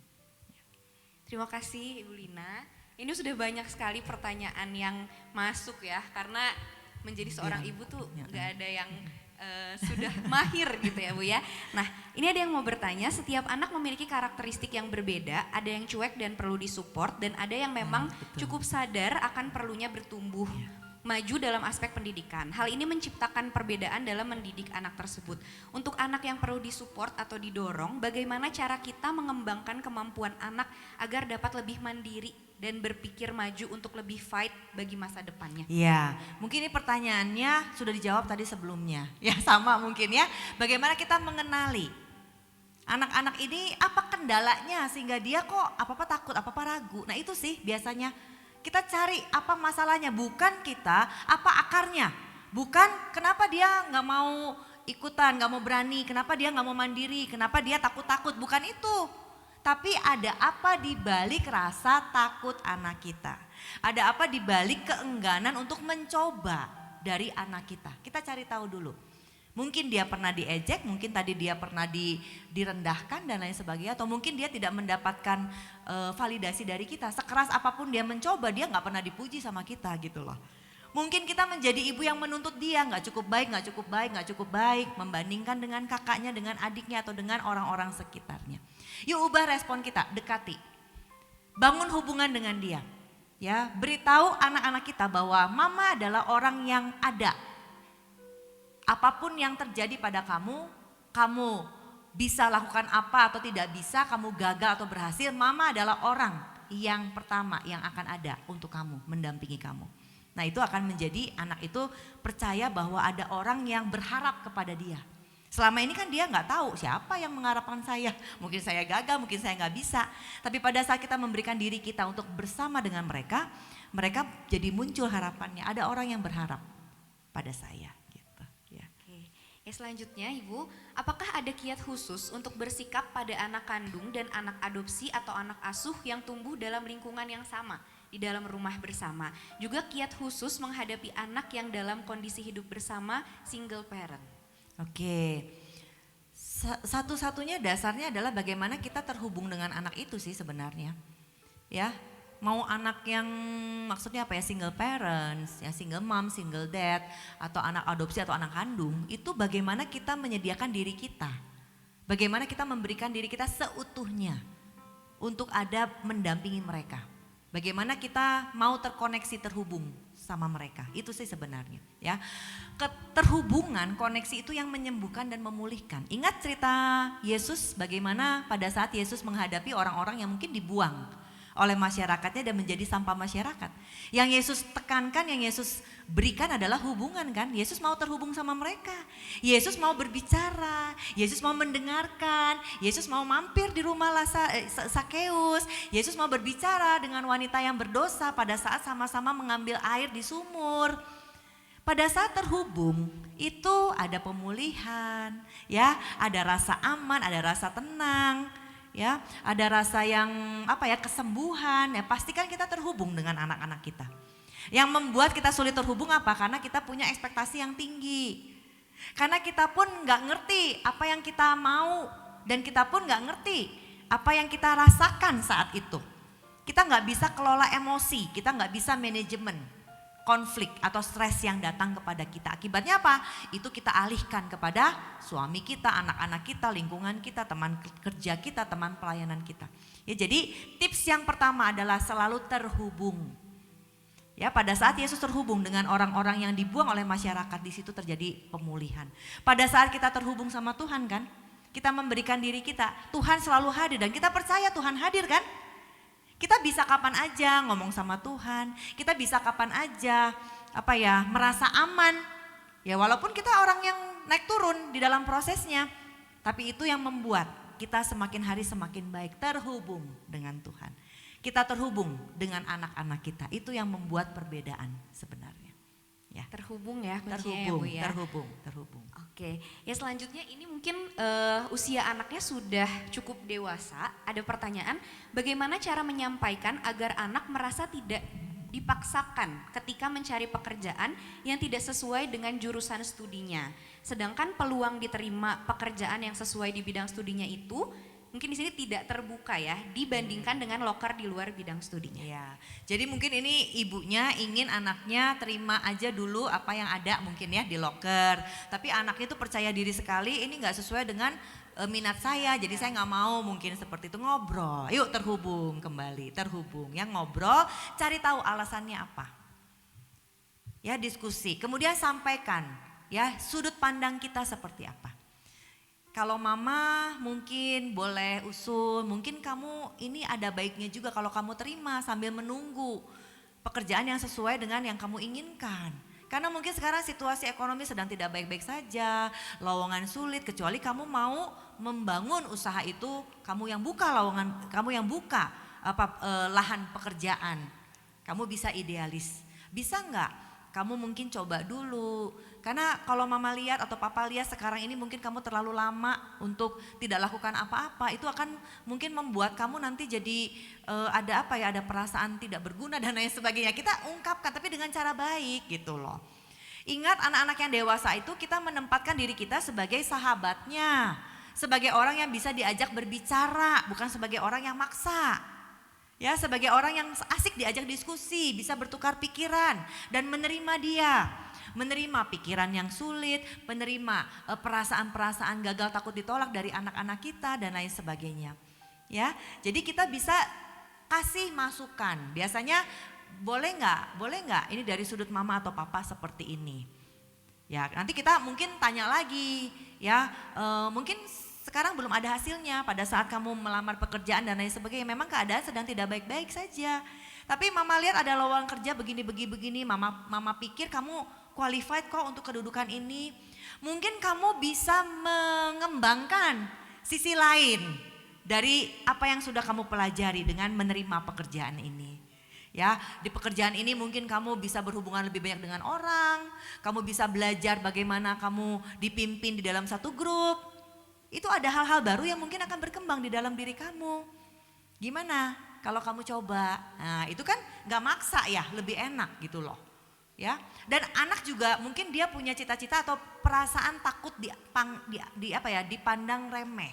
Terima kasih Ibu Lina. Ini sudah banyak sekali pertanyaan yang masuk ya, karena menjadi seorang ibu tuh nggak ada yang sudah mahir gitu ya Bu ya. Nah, ini ada yang mau bertanya, setiap anak memiliki karakteristik yang berbeda, ada yang cuek dan perlu disupport, dan ada yang memang cukup sadar akan perlunya bertumbuh maju dalam aspek pendidikan. Hal ini menciptakan perbedaan dalam mendidik anak tersebut. Untuk anak yang perlu disupport atau didorong, bagaimana cara kita mengembangkan kemampuan anak agar dapat lebih mandiri dan berpikir maju untuk lebih fight bagi masa depannya? Ya, mungkin ini pertanyaannya sudah dijawab tadi sebelumnya. Ya, sama mungkin ya. Bagaimana kita mengenali anak-anak ini, apa kendalanya sehingga dia kok apa-apa takut, apa-apa ragu. Nah, itu sih biasanya kita cari apa masalahnya, bukan kita apa akarnya. Bukan kenapa dia nggak mau ikutan, nggak mau berani, kenapa dia nggak mau mandiri, kenapa dia takut-takut, bukan itu. Tapi ada apa di balik rasa takut anak kita. Ada apa di balik keengganan untuk mencoba dari anak kita. Kita cari tahu dulu. Mungkin dia pernah diejek, mungkin tadi dia pernah direndahkan dan lain sebagainya. Atau mungkin dia tidak mendapatkan validasi dari kita. Sekeras apapun dia mencoba, dia gak pernah dipuji sama kita gitu loh. Mungkin kita menjadi ibu yang menuntut dia, gak cukup baik, gak cukup baik, gak cukup baik. Membandingkan dengan kakaknya, dengan adiknya atau dengan orang-orang sekitarnya. Yuk ubah respon kita, dekati. Bangun hubungan dengan dia. Ya, beritahu anak-anak kita bahwa mama adalah orang yang ada. Apapun yang terjadi pada kamu, kamu bisa lakukan apa atau tidak bisa, kamu gagal atau berhasil, mama adalah orang yang pertama yang akan ada untuk kamu, mendampingi kamu. Nah, itu akan menjadi anak itu percaya bahwa ada orang yang berharap kepada dia. Selama ini kan dia nggak tahu siapa yang mengharapkan saya. Mungkin saya gagal, mungkin saya nggak bisa. Tapi pada saat kita memberikan diri kita untuk bersama dengan mereka, mereka jadi muncul harapannya. Ada orang yang berharap pada saya. Ya, selanjutnya Ibu, apakah ada kiat khusus untuk bersikap pada anak kandung dan anak adopsi atau anak asuh yang tumbuh dalam lingkungan yang sama, di dalam rumah bersama? Juga kiat khusus menghadapi anak yang dalam kondisi hidup bersama single parent. Oke, satu-satunya dasarnya adalah bagaimana kita terhubung dengan anak itu sih sebenarnya. Ya, mau anak yang maksudnya apa ya, single parents, ya single mom, single dad, atau anak adopsi atau anak kandung, itu bagaimana kita menyediakan diri kita. Bagaimana kita memberikan diri kita seutuhnya untuk ada mendampingi mereka. Bagaimana kita mau terkoneksi, terhubung sama mereka. Itu sih sebenarnya ya. Keterhubungan, koneksi itu yang menyembuhkan dan memulihkan. Ingat cerita Yesus bagaimana pada saat Yesus menghadapi orang-orang yang mungkin dibuang oleh masyarakatnya dan menjadi sampah masyarakat. Yang Yesus tekankan, yang Yesus berikan adalah hubungan kan. Yesus mau terhubung sama mereka. Yesus mau berbicara, Yesus mau mendengarkan, Yesus mau mampir di rumah Sakeus. Yesus mau berbicara dengan wanita yang berdosa pada saat sama-sama mengambil air di sumur. Pada saat terhubung itu ada pemulihan, ya, ada rasa aman, ada rasa tenang. ya, ada rasa yang apa ya, kesembuhan, ya pastikan kita terhubung dengan anak-anak kita. Yang membuat kita sulit terhubung apa? Karena kita punya ekspektasi yang tinggi. Karena kita pun nggak ngerti apa yang kita mau dan kita pun nggak ngerti apa yang kita rasakan saat itu. Kita nggak bisa kelola emosi, kita nggak bisa manajemen konflik atau stres yang datang kepada kita. Akibatnya apa? Itu kita alihkan kepada suami kita, anak-anak kita, lingkungan kita, teman kerja kita, teman pelayanan kita. Ya, jadi tips yang pertama adalah selalu terhubung. Ya, pada saat Yesus terhubung dengan orang-orang yang dibuang oleh masyarakat, di situ terjadi pemulihan. Pada saat kita terhubung sama Tuhan kan, kita memberikan diri kita, Tuhan selalu hadir dan kita percaya Tuhan hadir kan? Kita bisa kapan aja ngomong sama Tuhan, kita bisa kapan aja merasa aman. Ya walaupun kita orang yang naik turun di dalam prosesnya, tapi itu yang membuat kita semakin hari semakin baik, terhubung dengan Tuhan. Kita terhubung dengan anak-anak kita, itu yang membuat perbedaan sebenarnya. Ya. Terhubung ya kuncinya ya Bu ya. Terhubung. Oke, ya selanjutnya ini mungkin usia anaknya sudah cukup dewasa. Ada pertanyaan, bagaimana cara menyampaikan agar anak merasa tidak dipaksakan ketika mencari pekerjaan yang tidak sesuai dengan jurusan studinya. Sedangkan peluang diterima pekerjaan yang sesuai di bidang studinya itu mungkin di sini tidak terbuka ya dibandingkan dengan loker di luar bidang studinya. Ya, jadi mungkin ini ibunya ingin anaknya terima aja dulu apa yang ada mungkin ya di loker. Tapi anaknya itu percaya diri sekali, ini nggak sesuai dengan minat saya, jadi saya nggak mau mungkin seperti itu. Ngobrol, yuk terhubung kembali, terhubung. Yang ngobrol, cari tahu alasannya apa. Ya diskusi, kemudian sampaikan ya sudut pandang kita seperti apa. Kalau mama mungkin boleh usul, mungkin kamu ini ada baiknya juga kalau kamu terima sambil menunggu pekerjaan yang sesuai dengan yang kamu inginkan. Karena mungkin sekarang situasi ekonomi sedang tidak baik-baik saja, lowongan sulit, kecuali kamu mau membangun usaha itu, kamu yang buka lowongan, kamu yang buka lahan pekerjaan. Kamu bisa idealis, bisa enggak? Kamu mungkin coba dulu. Karena kalau mama lihat atau papa lihat sekarang ini mungkin kamu terlalu lama untuk tidak lakukan apa-apa, itu akan mungkin membuat kamu nanti jadi ada perasaan tidak berguna dan lain sebagainya. Kita ungkapkan tapi dengan cara baik gitu loh. Ingat anak-anak yang dewasa itu kita menempatkan diri kita sebagai sahabatnya, sebagai orang yang bisa diajak berbicara, bukan sebagai orang yang maksa. Ya, sebagai orang yang asik diajak diskusi, bisa bertukar pikiran dan menerima dia. Menerima pikiran yang sulit, menerima perasaan-perasaan gagal takut ditolak dari anak-anak kita dan lain sebagainya. Ya, jadi kita bisa kasih masukan. Biasanya boleh nggak ini dari sudut mama atau papa seperti ini. Ya, nanti kita mungkin tanya lagi ya, mungkin sekarang belum ada hasilnya pada saat kamu melamar pekerjaan dan lain sebagainya. Memang keadaan sedang tidak baik-baik saja. Tapi mama lihat ada lowongan kerja begini, mama pikir kamu qualified kok untuk kedudukan ini. Mungkin kamu bisa mengembangkan sisi lain dari apa yang sudah kamu pelajari dengan menerima pekerjaan ini. Ya, di pekerjaan ini mungkin kamu bisa berhubungan lebih banyak dengan orang, kamu bisa belajar bagaimana kamu dipimpin di dalam satu grup. Itu ada hal-hal baru yang mungkin akan berkembang di dalam diri kamu. Gimana kalau kamu coba? Nah, itu kan gak maksa ya, lebih enak gitu loh. Ya, dan anak juga mungkin dia punya cita-cita atau perasaan takut dipandang remeh.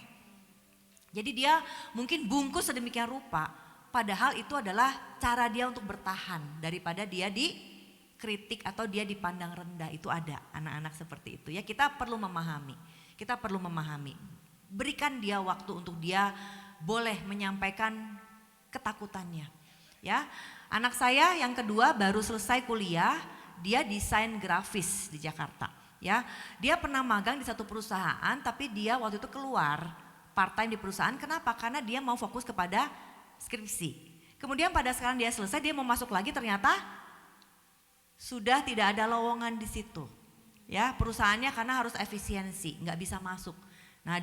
Jadi dia mungkin bungkus sedemikian rupa, padahal itu adalah cara dia untuk bertahan daripada dia dikritik atau dia dipandang rendah. Itu ada anak-anak seperti itu ya. Kita perlu memahami. Berikan dia waktu untuk dia boleh menyampaikan ketakutannya. Ya, anak saya yang kedua baru selesai kuliah, dia desain grafis di Jakarta. Ya, dia pernah magang di satu perusahaan, tapi dia waktu itu keluar part time di perusahaan. Kenapa? Karena dia mau fokus kepada skripsi. Kemudian pada sekarang dia selesai, dia mau masuk lagi, ternyata sudah tidak ada lowongan di situ. Ya, perusahaannya karena harus efisiensi, nggak bisa masuk. Nah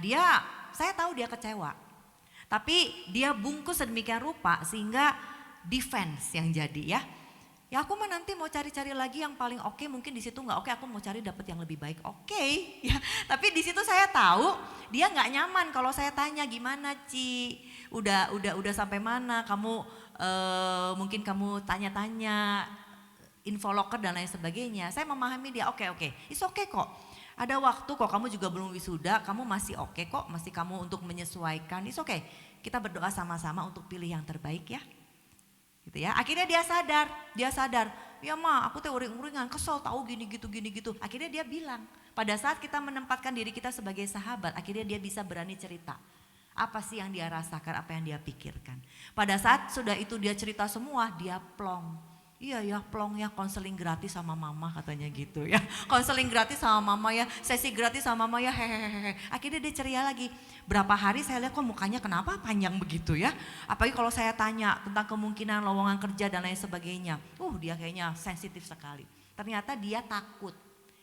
saya tahu dia kecewa. Tapi dia bungkus sedemikian rupa sehingga defense yang jadi ya. Ya aku mah nanti mau cari-cari lagi yang paling oke, mungkin di situ nggak oke, aku mau cari dapat yang lebih baik. Oke, ya. Tapi di situ saya tahu dia nggak nyaman kalau saya tanya gimana Ci, udah sampai mana, kamu mungkin kamu tanya-tanya info loker dan lain sebagainya. Saya memahami dia, oke, it's okay kok. Ada waktu kok, kamu juga belum wisuda, kamu masih oke kok, masih kamu untuk menyesuaikan, it's okay. Kita berdoa sama-sama untuk pilih yang terbaik ya. Gitu ya. Akhirnya dia sadar, ya ma aku teh uring-uringan, kesel tahu gini gitu. Akhirnya dia bilang, pada saat kita menempatkan diri kita sebagai sahabat, akhirnya dia bisa berani cerita. Apa sih yang dia rasakan, apa yang dia pikirkan. Pada saat sudah itu dia cerita semua, dia plong. Iya ya plong ya, konseling gratis sama mama katanya gitu ya. Konseling gratis sama mama ya, sesi gratis sama mama ya, hehehe. Akhirnya dia ceria lagi. Berapa hari saya lihat kok mukanya kenapa panjang begitu ya. Apalagi kalau saya tanya tentang kemungkinan lowongan kerja dan lain sebagainya. Dia kayaknya sensitif sekali. Ternyata dia takut.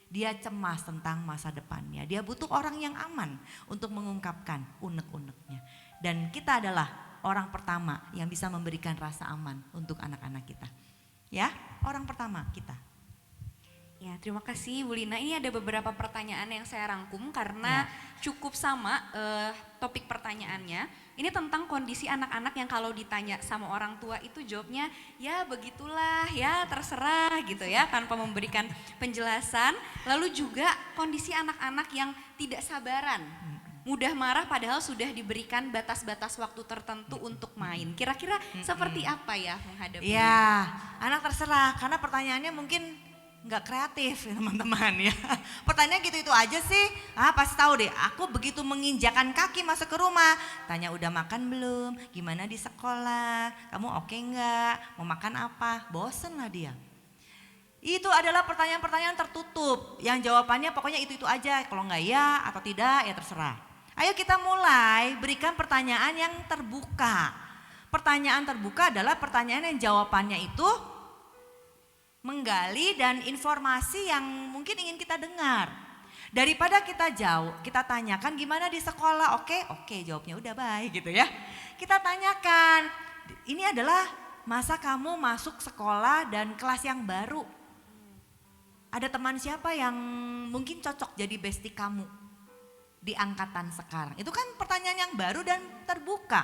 Dia cemas tentang masa depannya. Dia butuh orang yang aman untuk mengungkapkan unek-uneknya. Dan kita adalah orang pertama yang bisa memberikan rasa aman untuk anak-anak kita. Ya, orang pertama kita. Ya, terima kasih Bu Lina. Ini ada beberapa pertanyaan yang saya rangkum karena cukup sama topik pertanyaannya. Ini tentang kondisi anak-anak yang kalau ditanya sama orang tua itu jawabnya ya begitulah, ya terserah gitu ya, tanpa memberikan penjelasan. Lalu juga kondisi anak-anak yang tidak sabaran, mudah marah padahal sudah diberikan batas-batas waktu tertentu untuk main. Kira-kira seperti apa ya menghadapinya? Ya, anak terserah karena pertanyaannya mungkin nggak kreatif ya teman-teman ya. Pertanyaan gitu-itu aja sih. Pasti tahu deh, aku begitu menginjakan kaki masuk ke rumah, tanya udah makan belum, gimana di sekolah, kamu oke nggak, mau makan apa, bosen lah dia. Itu adalah pertanyaan-pertanyaan tertutup yang jawabannya pokoknya itu-itu aja, kalau nggak ya atau tidak ya terserah. Ayo kita mulai berikan pertanyaan yang terbuka. Pertanyaan terbuka adalah pertanyaan yang jawabannya itu menggali dan informasi yang mungkin ingin kita dengar. Daripada kita jauh, kita tanyakan gimana di sekolah, oke, jawabnya udah baik gitu ya. Kita tanyakan, ini adalah masa kamu masuk sekolah dan kelas yang baru. Ada teman siapa yang mungkin cocok jadi bestie kamu di angkatan sekarang? Itu kan pertanyaan yang baru dan terbuka.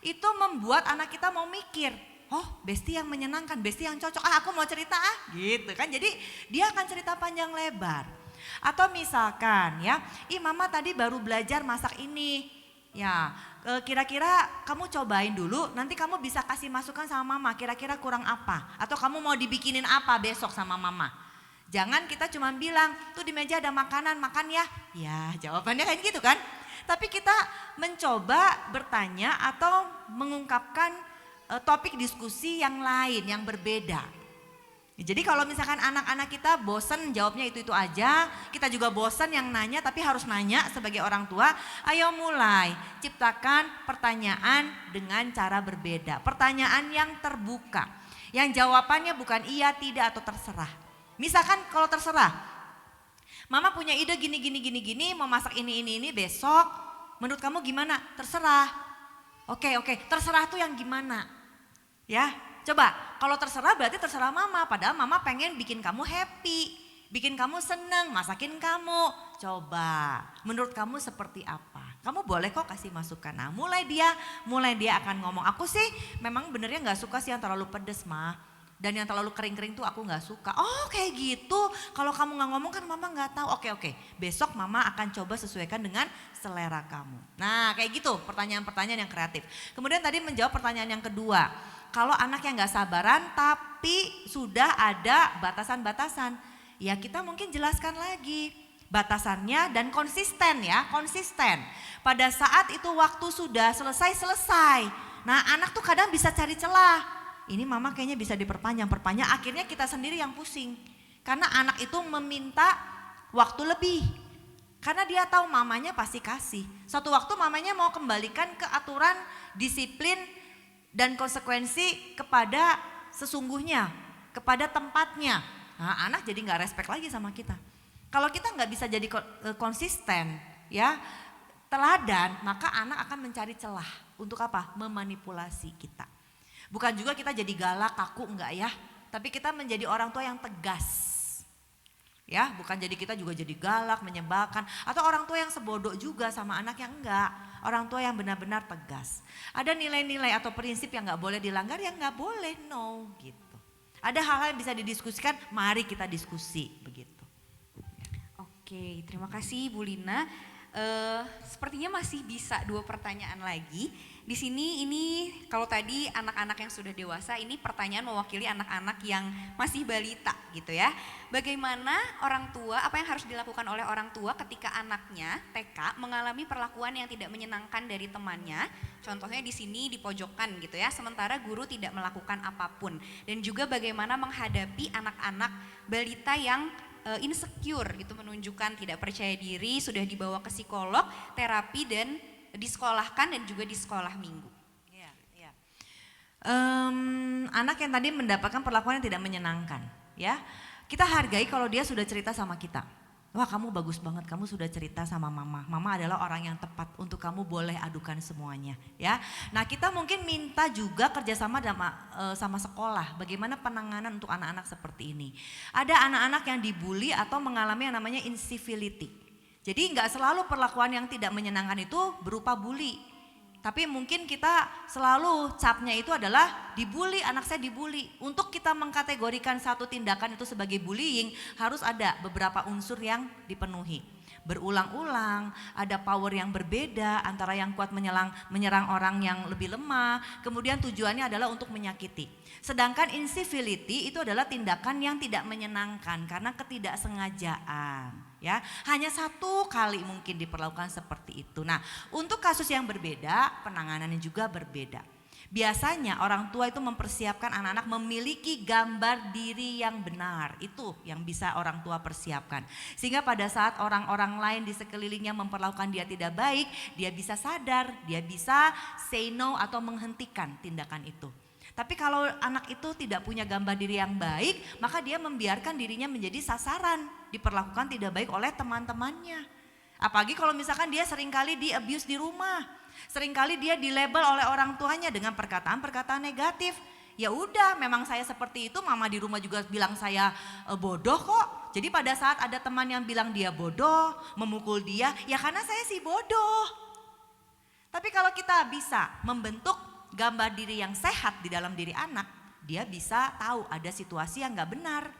Itu membuat anak kita mau mikir, bestie yang menyenangkan, bestie yang cocok, aku mau cerita gitu kan. Jadi dia akan cerita panjang lebar. Atau misalkan ya, mama tadi baru belajar masak ini. Ya, kira-kira kamu cobain dulu, nanti kamu bisa kasih masukan sama mama, kira-kira kurang apa. Atau kamu mau dibikinin apa besok sama mama. Jangan kita cuma bilang, tuh di meja ada makanan, makan ya. Ya jawabannya kayak gitu kan. Tapi kita mencoba bertanya atau mengungkapkan topik diskusi yang lain, yang berbeda. Jadi kalau misalkan anak-anak kita bosen jawabnya itu-itu aja, kita juga bosen yang nanya tapi harus nanya sebagai orang tua, ayo mulai ciptakan pertanyaan dengan cara berbeda. Pertanyaan yang terbuka, yang jawabannya bukan iya, tidak atau terserah. Misalkan kalau terserah, mama punya ide gini, mau masak ini besok, menurut kamu gimana? Terserah. Oke, terserah tuh yang gimana? Ya, coba kalau terserah berarti terserah mama, padahal mama pengen bikin kamu happy, bikin kamu seneng, masakin kamu. Coba, menurut kamu seperti apa? Kamu boleh kok kasih masukan. Nah, mulai dia akan ngomong, aku sih memang benernya gak suka sih yang terlalu pedes mah. Dan yang terlalu kering-kering tuh aku gak suka. Oh kayak gitu, kalau kamu gak ngomong kan mama gak tahu. Oke, besok mama akan coba sesuaikan dengan selera kamu. Nah kayak gitu pertanyaan-pertanyaan yang kreatif. Kemudian tadi menjawab pertanyaan yang kedua. Kalau anak yang gak sabaran tapi sudah ada batasan-batasan. Ya kita mungkin jelaskan lagi batasannya dan konsisten ya, konsisten. Pada saat itu waktu sudah selesai. Nah anak tuh kadang bisa cari celah. Ini mama kayaknya bisa diperpanjang, akhirnya kita sendiri yang pusing. Karena anak itu meminta waktu lebih. Karena dia tahu mamanya pasti kasih. Suatu waktu mamanya mau kembalikan ke aturan, disiplin dan konsekuensi kepada sesungguhnya, kepada tempatnya. Nah anak jadi gak respect lagi sama kita. Kalau kita gak bisa jadi konsisten ya, teladan, maka anak akan mencari celah. Untuk apa? Memanipulasi kita. Bukan juga kita jadi galak, kaku, enggak ya. Tapi kita menjadi orang tua yang tegas. Ya, bukan jadi kita juga jadi galak, menyebalkan. Atau orang tua yang sebodoh juga sama anak yang enggak. orang tua yang benar-benar tegas. Ada nilai-nilai atau prinsip yang nggak boleh dilanggar, yang nggak boleh, no gitu. Ada hal-hal yang bisa didiskusikan, mari kita diskusi begitu. Oke, terima kasih Bu Lina. Sepertinya masih bisa 2 pertanyaan lagi. Di sini ini kalau tadi anak-anak yang sudah dewasa, ini pertanyaan mewakili anak-anak yang masih balita gitu ya. Bagaimana orang tua, apa yang harus dilakukan oleh orang tua ketika anaknya TK mengalami perlakuan yang tidak menyenangkan dari temannya? Contohnya di sini di pojokan gitu ya, sementara guru tidak melakukan apapun. Dan juga bagaimana menghadapi anak-anak balita yang insecure gitu, menunjukkan tidak percaya diri, sudah dibawa ke psikolog, terapi dan disekolahkan dan juga di sekolah minggu. Ya, ya. Anak yang tadi mendapatkan perlakuan yang tidak menyenangkan, ya kita hargai kalau dia sudah cerita sama kita. Wah, kamu bagus banget, kamu sudah cerita sama mama. Mama adalah orang yang tepat untuk kamu boleh adukan semuanya, ya. Nah, kita mungkin minta juga kerjasama sama sekolah. Bagaimana penanganan untuk anak-anak seperti ini? Ada anak-anak yang dibully atau mengalami yang namanya incivility. Jadi nggak selalu perlakuan yang tidak menyenangkan itu berupa bully. Tapi mungkin kita selalu capnya itu adalah dibully, anak saya dibully. Untuk kita mengkategorikan satu tindakan itu sebagai bullying, harus ada beberapa unsur yang dipenuhi. Berulang-ulang, ada power yang berbeda antara yang kuat menyerang orang yang lebih lemah, kemudian tujuannya adalah untuk menyakiti. Sedangkan incivility itu adalah tindakan yang tidak menyenangkan karena ketidaksengajaan. Ya, hanya 1 kali mungkin diperlakukan seperti itu. Nah, untuk kasus yang berbeda, penanganannya juga berbeda. Biasanya orang tua itu mempersiapkan anak-anak memiliki gambar diri yang benar. Itu yang bisa orang tua persiapkan. Sehingga pada saat orang-orang lain di sekelilingnya memperlakukan dia tidak baik, dia bisa sadar, dia bisa say no atau menghentikan tindakan itu. Tapi kalau anak itu tidak punya gambar diri yang baik, maka dia membiarkan dirinya menjadi sasaran, diperlakukan tidak baik oleh teman-temannya. Apalagi kalau misalkan dia seringkali di-abuse di rumah, seringkali dia dilabel oleh orang tuanya dengan perkataan-perkataan negatif. Ya udah, memang saya seperti itu, mama di rumah juga bilang saya bodoh kok. Jadi pada saat ada teman yang bilang dia bodoh, memukul dia, ya karena saya sih bodoh. Tapi kalau kita bisa membentuk gambar diri yang sehat di dalam diri anak, dia bisa tahu ada situasi yang gak benar,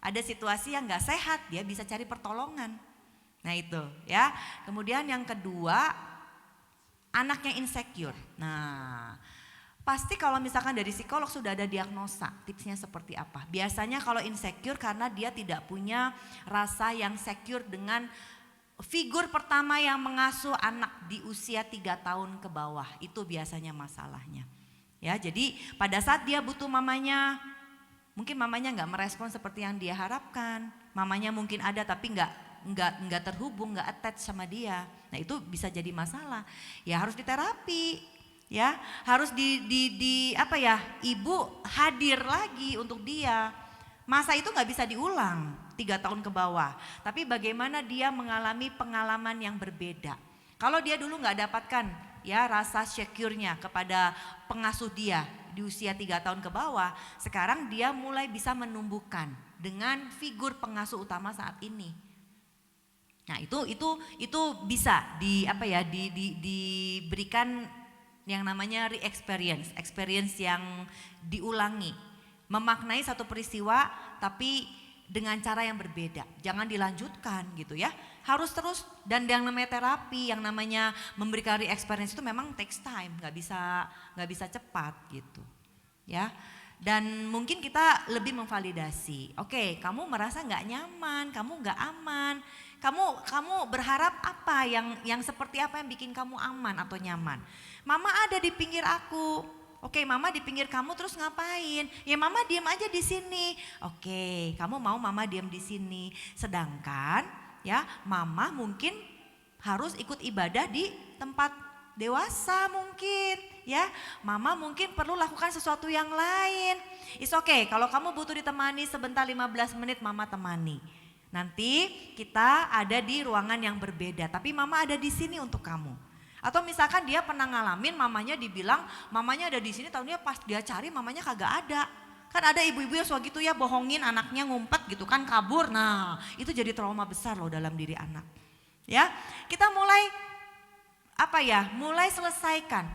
ada situasi yang gak sehat, dia bisa cari pertolongan. Nah itu ya. Kemudian yang kedua, anaknya insecure. Nah, pasti kalau misalkan dari psikolog sudah ada diagnosa, tipsnya seperti apa? Biasanya kalau insecure karena dia tidak punya rasa yang secure dengan figur pertama yang mengasuh anak di usia 3 tahun ke bawah, itu biasanya masalahnya. Ya, jadi pada saat dia butuh mamanya, mungkin mamanya nggak merespon seperti yang dia harapkan. Mamanya mungkin ada tapi nggak terhubung, nggak attach sama dia. Nah itu bisa jadi masalah. Ya harus diterapi, ya harus ibu hadir lagi untuk dia. Masa itu nggak bisa diulang 3 tahun ke bawah, tapi bagaimana dia mengalami pengalaman yang berbeda. Kalau dia dulu nggak dapatkan ya rasa secure-nya kepada pengasuh dia di usia 3 tahun ke bawah, sekarang dia mulai bisa menumbuhkan dengan figur pengasuh utama saat ini. Nah itu bisa diberikan yang namanya re-experience, experience yang diulangi, memaknai satu peristiwa tapi dengan cara yang berbeda, jangan dilanjutkan gitu ya, harus terus. Dan yang namanya terapi, yang namanya memberikan re-experience itu memang takes time, nggak bisa cepat gitu ya. Dan mungkin kita lebih memvalidasi, oke, kamu merasa nggak nyaman, kamu nggak aman, kamu berharap apa yang seperti apa yang bikin kamu aman atau nyaman. Mama ada di pinggir aku. Oke, mama di pinggir kamu terus ngapain? Ya mama diam aja di sini. Oke, kamu mau mama diam di sini. Sedangkan ya mama mungkin harus ikut ibadah di tempat dewasa mungkin ya. Mama mungkin perlu lakukan sesuatu yang lain. It's okay, kalau kamu butuh ditemani sebentar 15 menit mama temani. Nanti kita ada di ruangan yang berbeda, tapi mama ada di sini untuk kamu. Atau misalkan dia pernah ngalamin mamanya dibilang mamanya ada di sini, tahunya pas dia cari mamanya kagak ada. Kan ada ibu-ibu yang suka gitu ya, bohongin anaknya, ngumpet gitu kan, kabur. Nah itu jadi trauma besar loh dalam diri anak. Ya, kita mulai mulai selesaikan.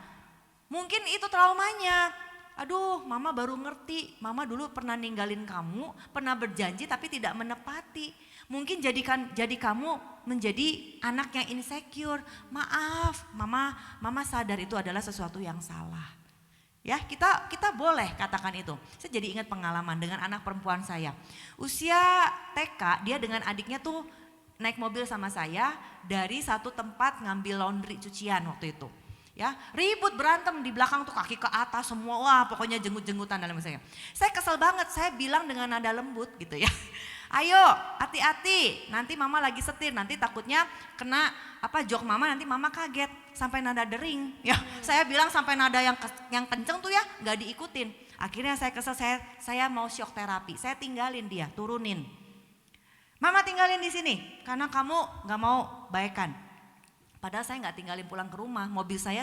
Mungkin itu traumanya. Aduh, mama baru ngerti, mama dulu pernah ninggalin kamu, pernah berjanji tapi tidak menepati. Mungkin jadi kamu menjadi anak yang insecure. Maaf, mama sadar itu adalah sesuatu yang salah. Ya, kita boleh katakan itu. Saya jadi ingat pengalaman dengan anak perempuan saya. Usia TK, dia dengan adiknya tuh naik mobil sama saya dari satu tempat ngambil laundry cucian waktu itu. Ya, ribut berantem di belakang tuh, kaki ke atas semua, wah pokoknya jenggut-jenggutan dalam saya. Saya kesel banget, saya bilang dengan nada lembut gitu ya. Ayo hati-hati, nanti mama lagi setir, nanti takutnya kena jok mama, nanti mama kaget sampai nada dering. Ya, saya bilang sampai nada yang kenceng tuh ya nggak diikutin. Akhirnya saya kesel, saya mau shock terapi, saya tinggalin dia, turunin. Mama tinggalin di sini karena kamu nggak mau baikan. Padahal saya nggak tinggalin pulang ke rumah, mobil saya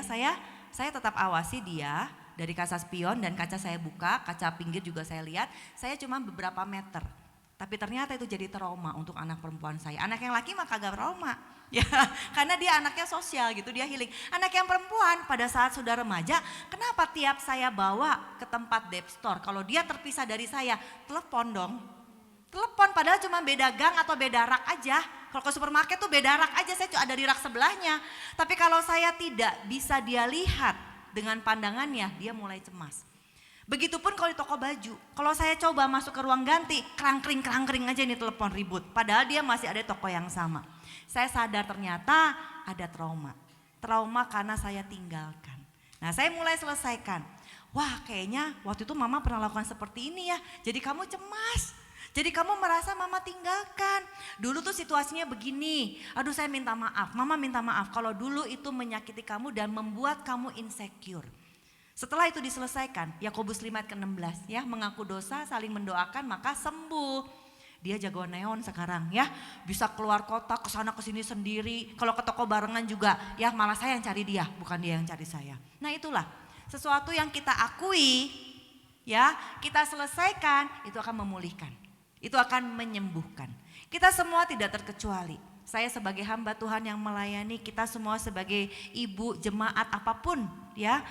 tetap awasi dia dari kaca spion dan kaca saya buka, kaca pinggir juga saya lihat, saya cuma beberapa meter. Tapi ternyata itu jadi trauma untuk anak perempuan saya. Anak yang laki mah kagak trauma, ya karena dia anaknya sosial gitu, dia healing. Anak yang perempuan pada saat sudah remaja, kenapa tiap saya bawa ke tempat dep store, kalau dia terpisah dari saya, telepon dong. Telepon padahal cuma beda gang atau beda rak aja. Kalau ke supermarket tuh beda rak aja, saya ada di rak sebelahnya. Tapi kalau saya tidak bisa dia lihat dengan pandangannya, dia mulai cemas. Begitupun kalau di toko baju, kalau saya coba masuk ke ruang ganti, kerangkring aja ini telepon ribut. Padahal dia masih ada toko yang sama. Saya sadar ternyata ada trauma. Trauma karena saya tinggalkan. Nah, saya mulai selesaikan. Wah, kayaknya waktu itu mama pernah lakukan seperti ini ya. Jadi kamu cemas. Jadi kamu merasa mama tinggalkan. Dulu tuh situasinya begini. Aduh, saya minta maaf. Mama minta maaf kalau dulu itu menyakiti kamu dan membuat kamu insecure. Setelah itu diselesaikan, Yakobus 5 ayat ke-16 ya, mengaku dosa, saling mendoakan maka sembuh. Dia jago neon sekarang ya, bisa keluar kota ke sana ke sini sendiri. Kalau ke toko barengan juga ya, malah saya yang cari dia, bukan dia yang cari saya. Nah, itulah sesuatu yang kita akui ya, kita selesaikan, itu akan memulihkan. Itu akan menyembuhkan. Kita semua tidak terkecuali. Saya sebagai hamba Tuhan yang melayani, kita semua sebagai ibu, jemaat apapun ya,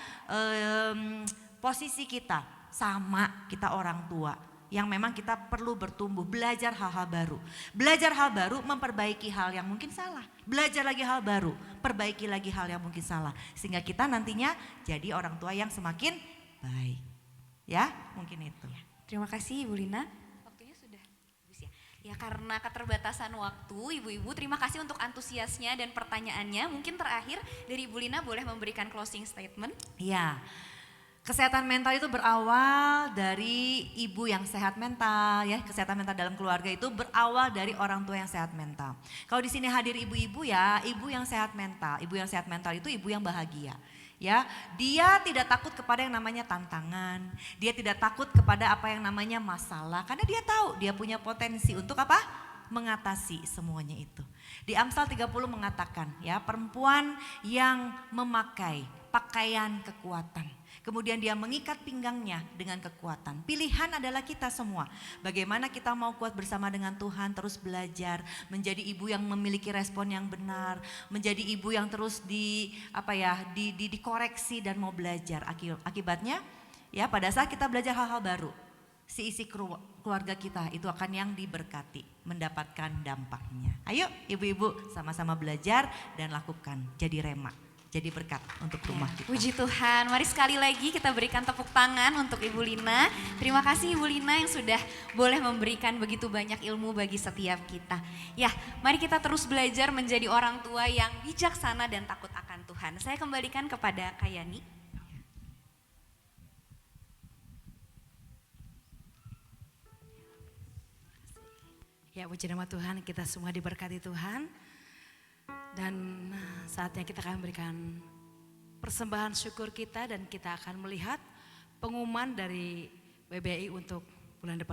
posisi kita sama, kita orang tua yang memang kita perlu bertumbuh, belajar hal-hal baru. Belajar hal baru, memperbaiki hal yang mungkin salah. Belajar lagi hal baru, perbaiki lagi hal yang mungkin salah. Sehingga kita nantinya jadi orang tua yang semakin baik. Ya, mungkin itu. Terima kasih Ibu Lina. Ya, karena keterbatasan waktu, ibu-ibu terima kasih untuk antusiasnya dan pertanyaannya. Mungkin terakhir dari Ibu Lina boleh memberikan closing statement? Ya, kesehatan mental itu berawal dari ibu yang sehat mental ya. Kesehatan mental dalam keluarga itu berawal dari orang tua yang sehat mental. Kalau di sini hadir ibu-ibu ya, ibu yang sehat mental. Ibu yang sehat mental itu ibu yang bahagia. Ya, dia tidak takut kepada yang namanya tantangan, dia tidak takut kepada apa yang namanya masalah, karena dia tahu dia punya potensi untuk apa? Mengatasi semuanya itu. Di Amsal 30 mengatakan ya, perempuan yang memakai pakaian kekuatan, kemudian dia mengikat pinggangnya dengan kekuatan. Pilihan adalah kita semua. Bagaimana kita mau kuat bersama dengan Tuhan, terus belajar, menjadi ibu yang memiliki respon yang benar, menjadi ibu yang terus dikoreksi dan mau belajar. Akibatnya ya, pada saat kita belajar hal-hal baru, si isi keluarga kita itu akan yang diberkati, mendapatkan dampaknya. Ayo ibu-ibu sama-sama belajar dan lakukan, jadi rema. Jadi berkat untuk rumah kita. Puji Tuhan, mari sekali lagi kita berikan tepuk tangan untuk Ibu Lina. Terima kasih Ibu Lina yang sudah boleh memberikan begitu banyak ilmu bagi setiap kita. Ya, mari kita terus belajar menjadi orang tua yang bijaksana dan takut akan Tuhan. Saya kembalikan kepada Kak Yani. Ya, puji nama Tuhan, kita semua diberkati Tuhan. Dan saatnya kita akan memberikan persembahan syukur kita dan kita akan melihat pengumuman dari BBI untuk bulan depan.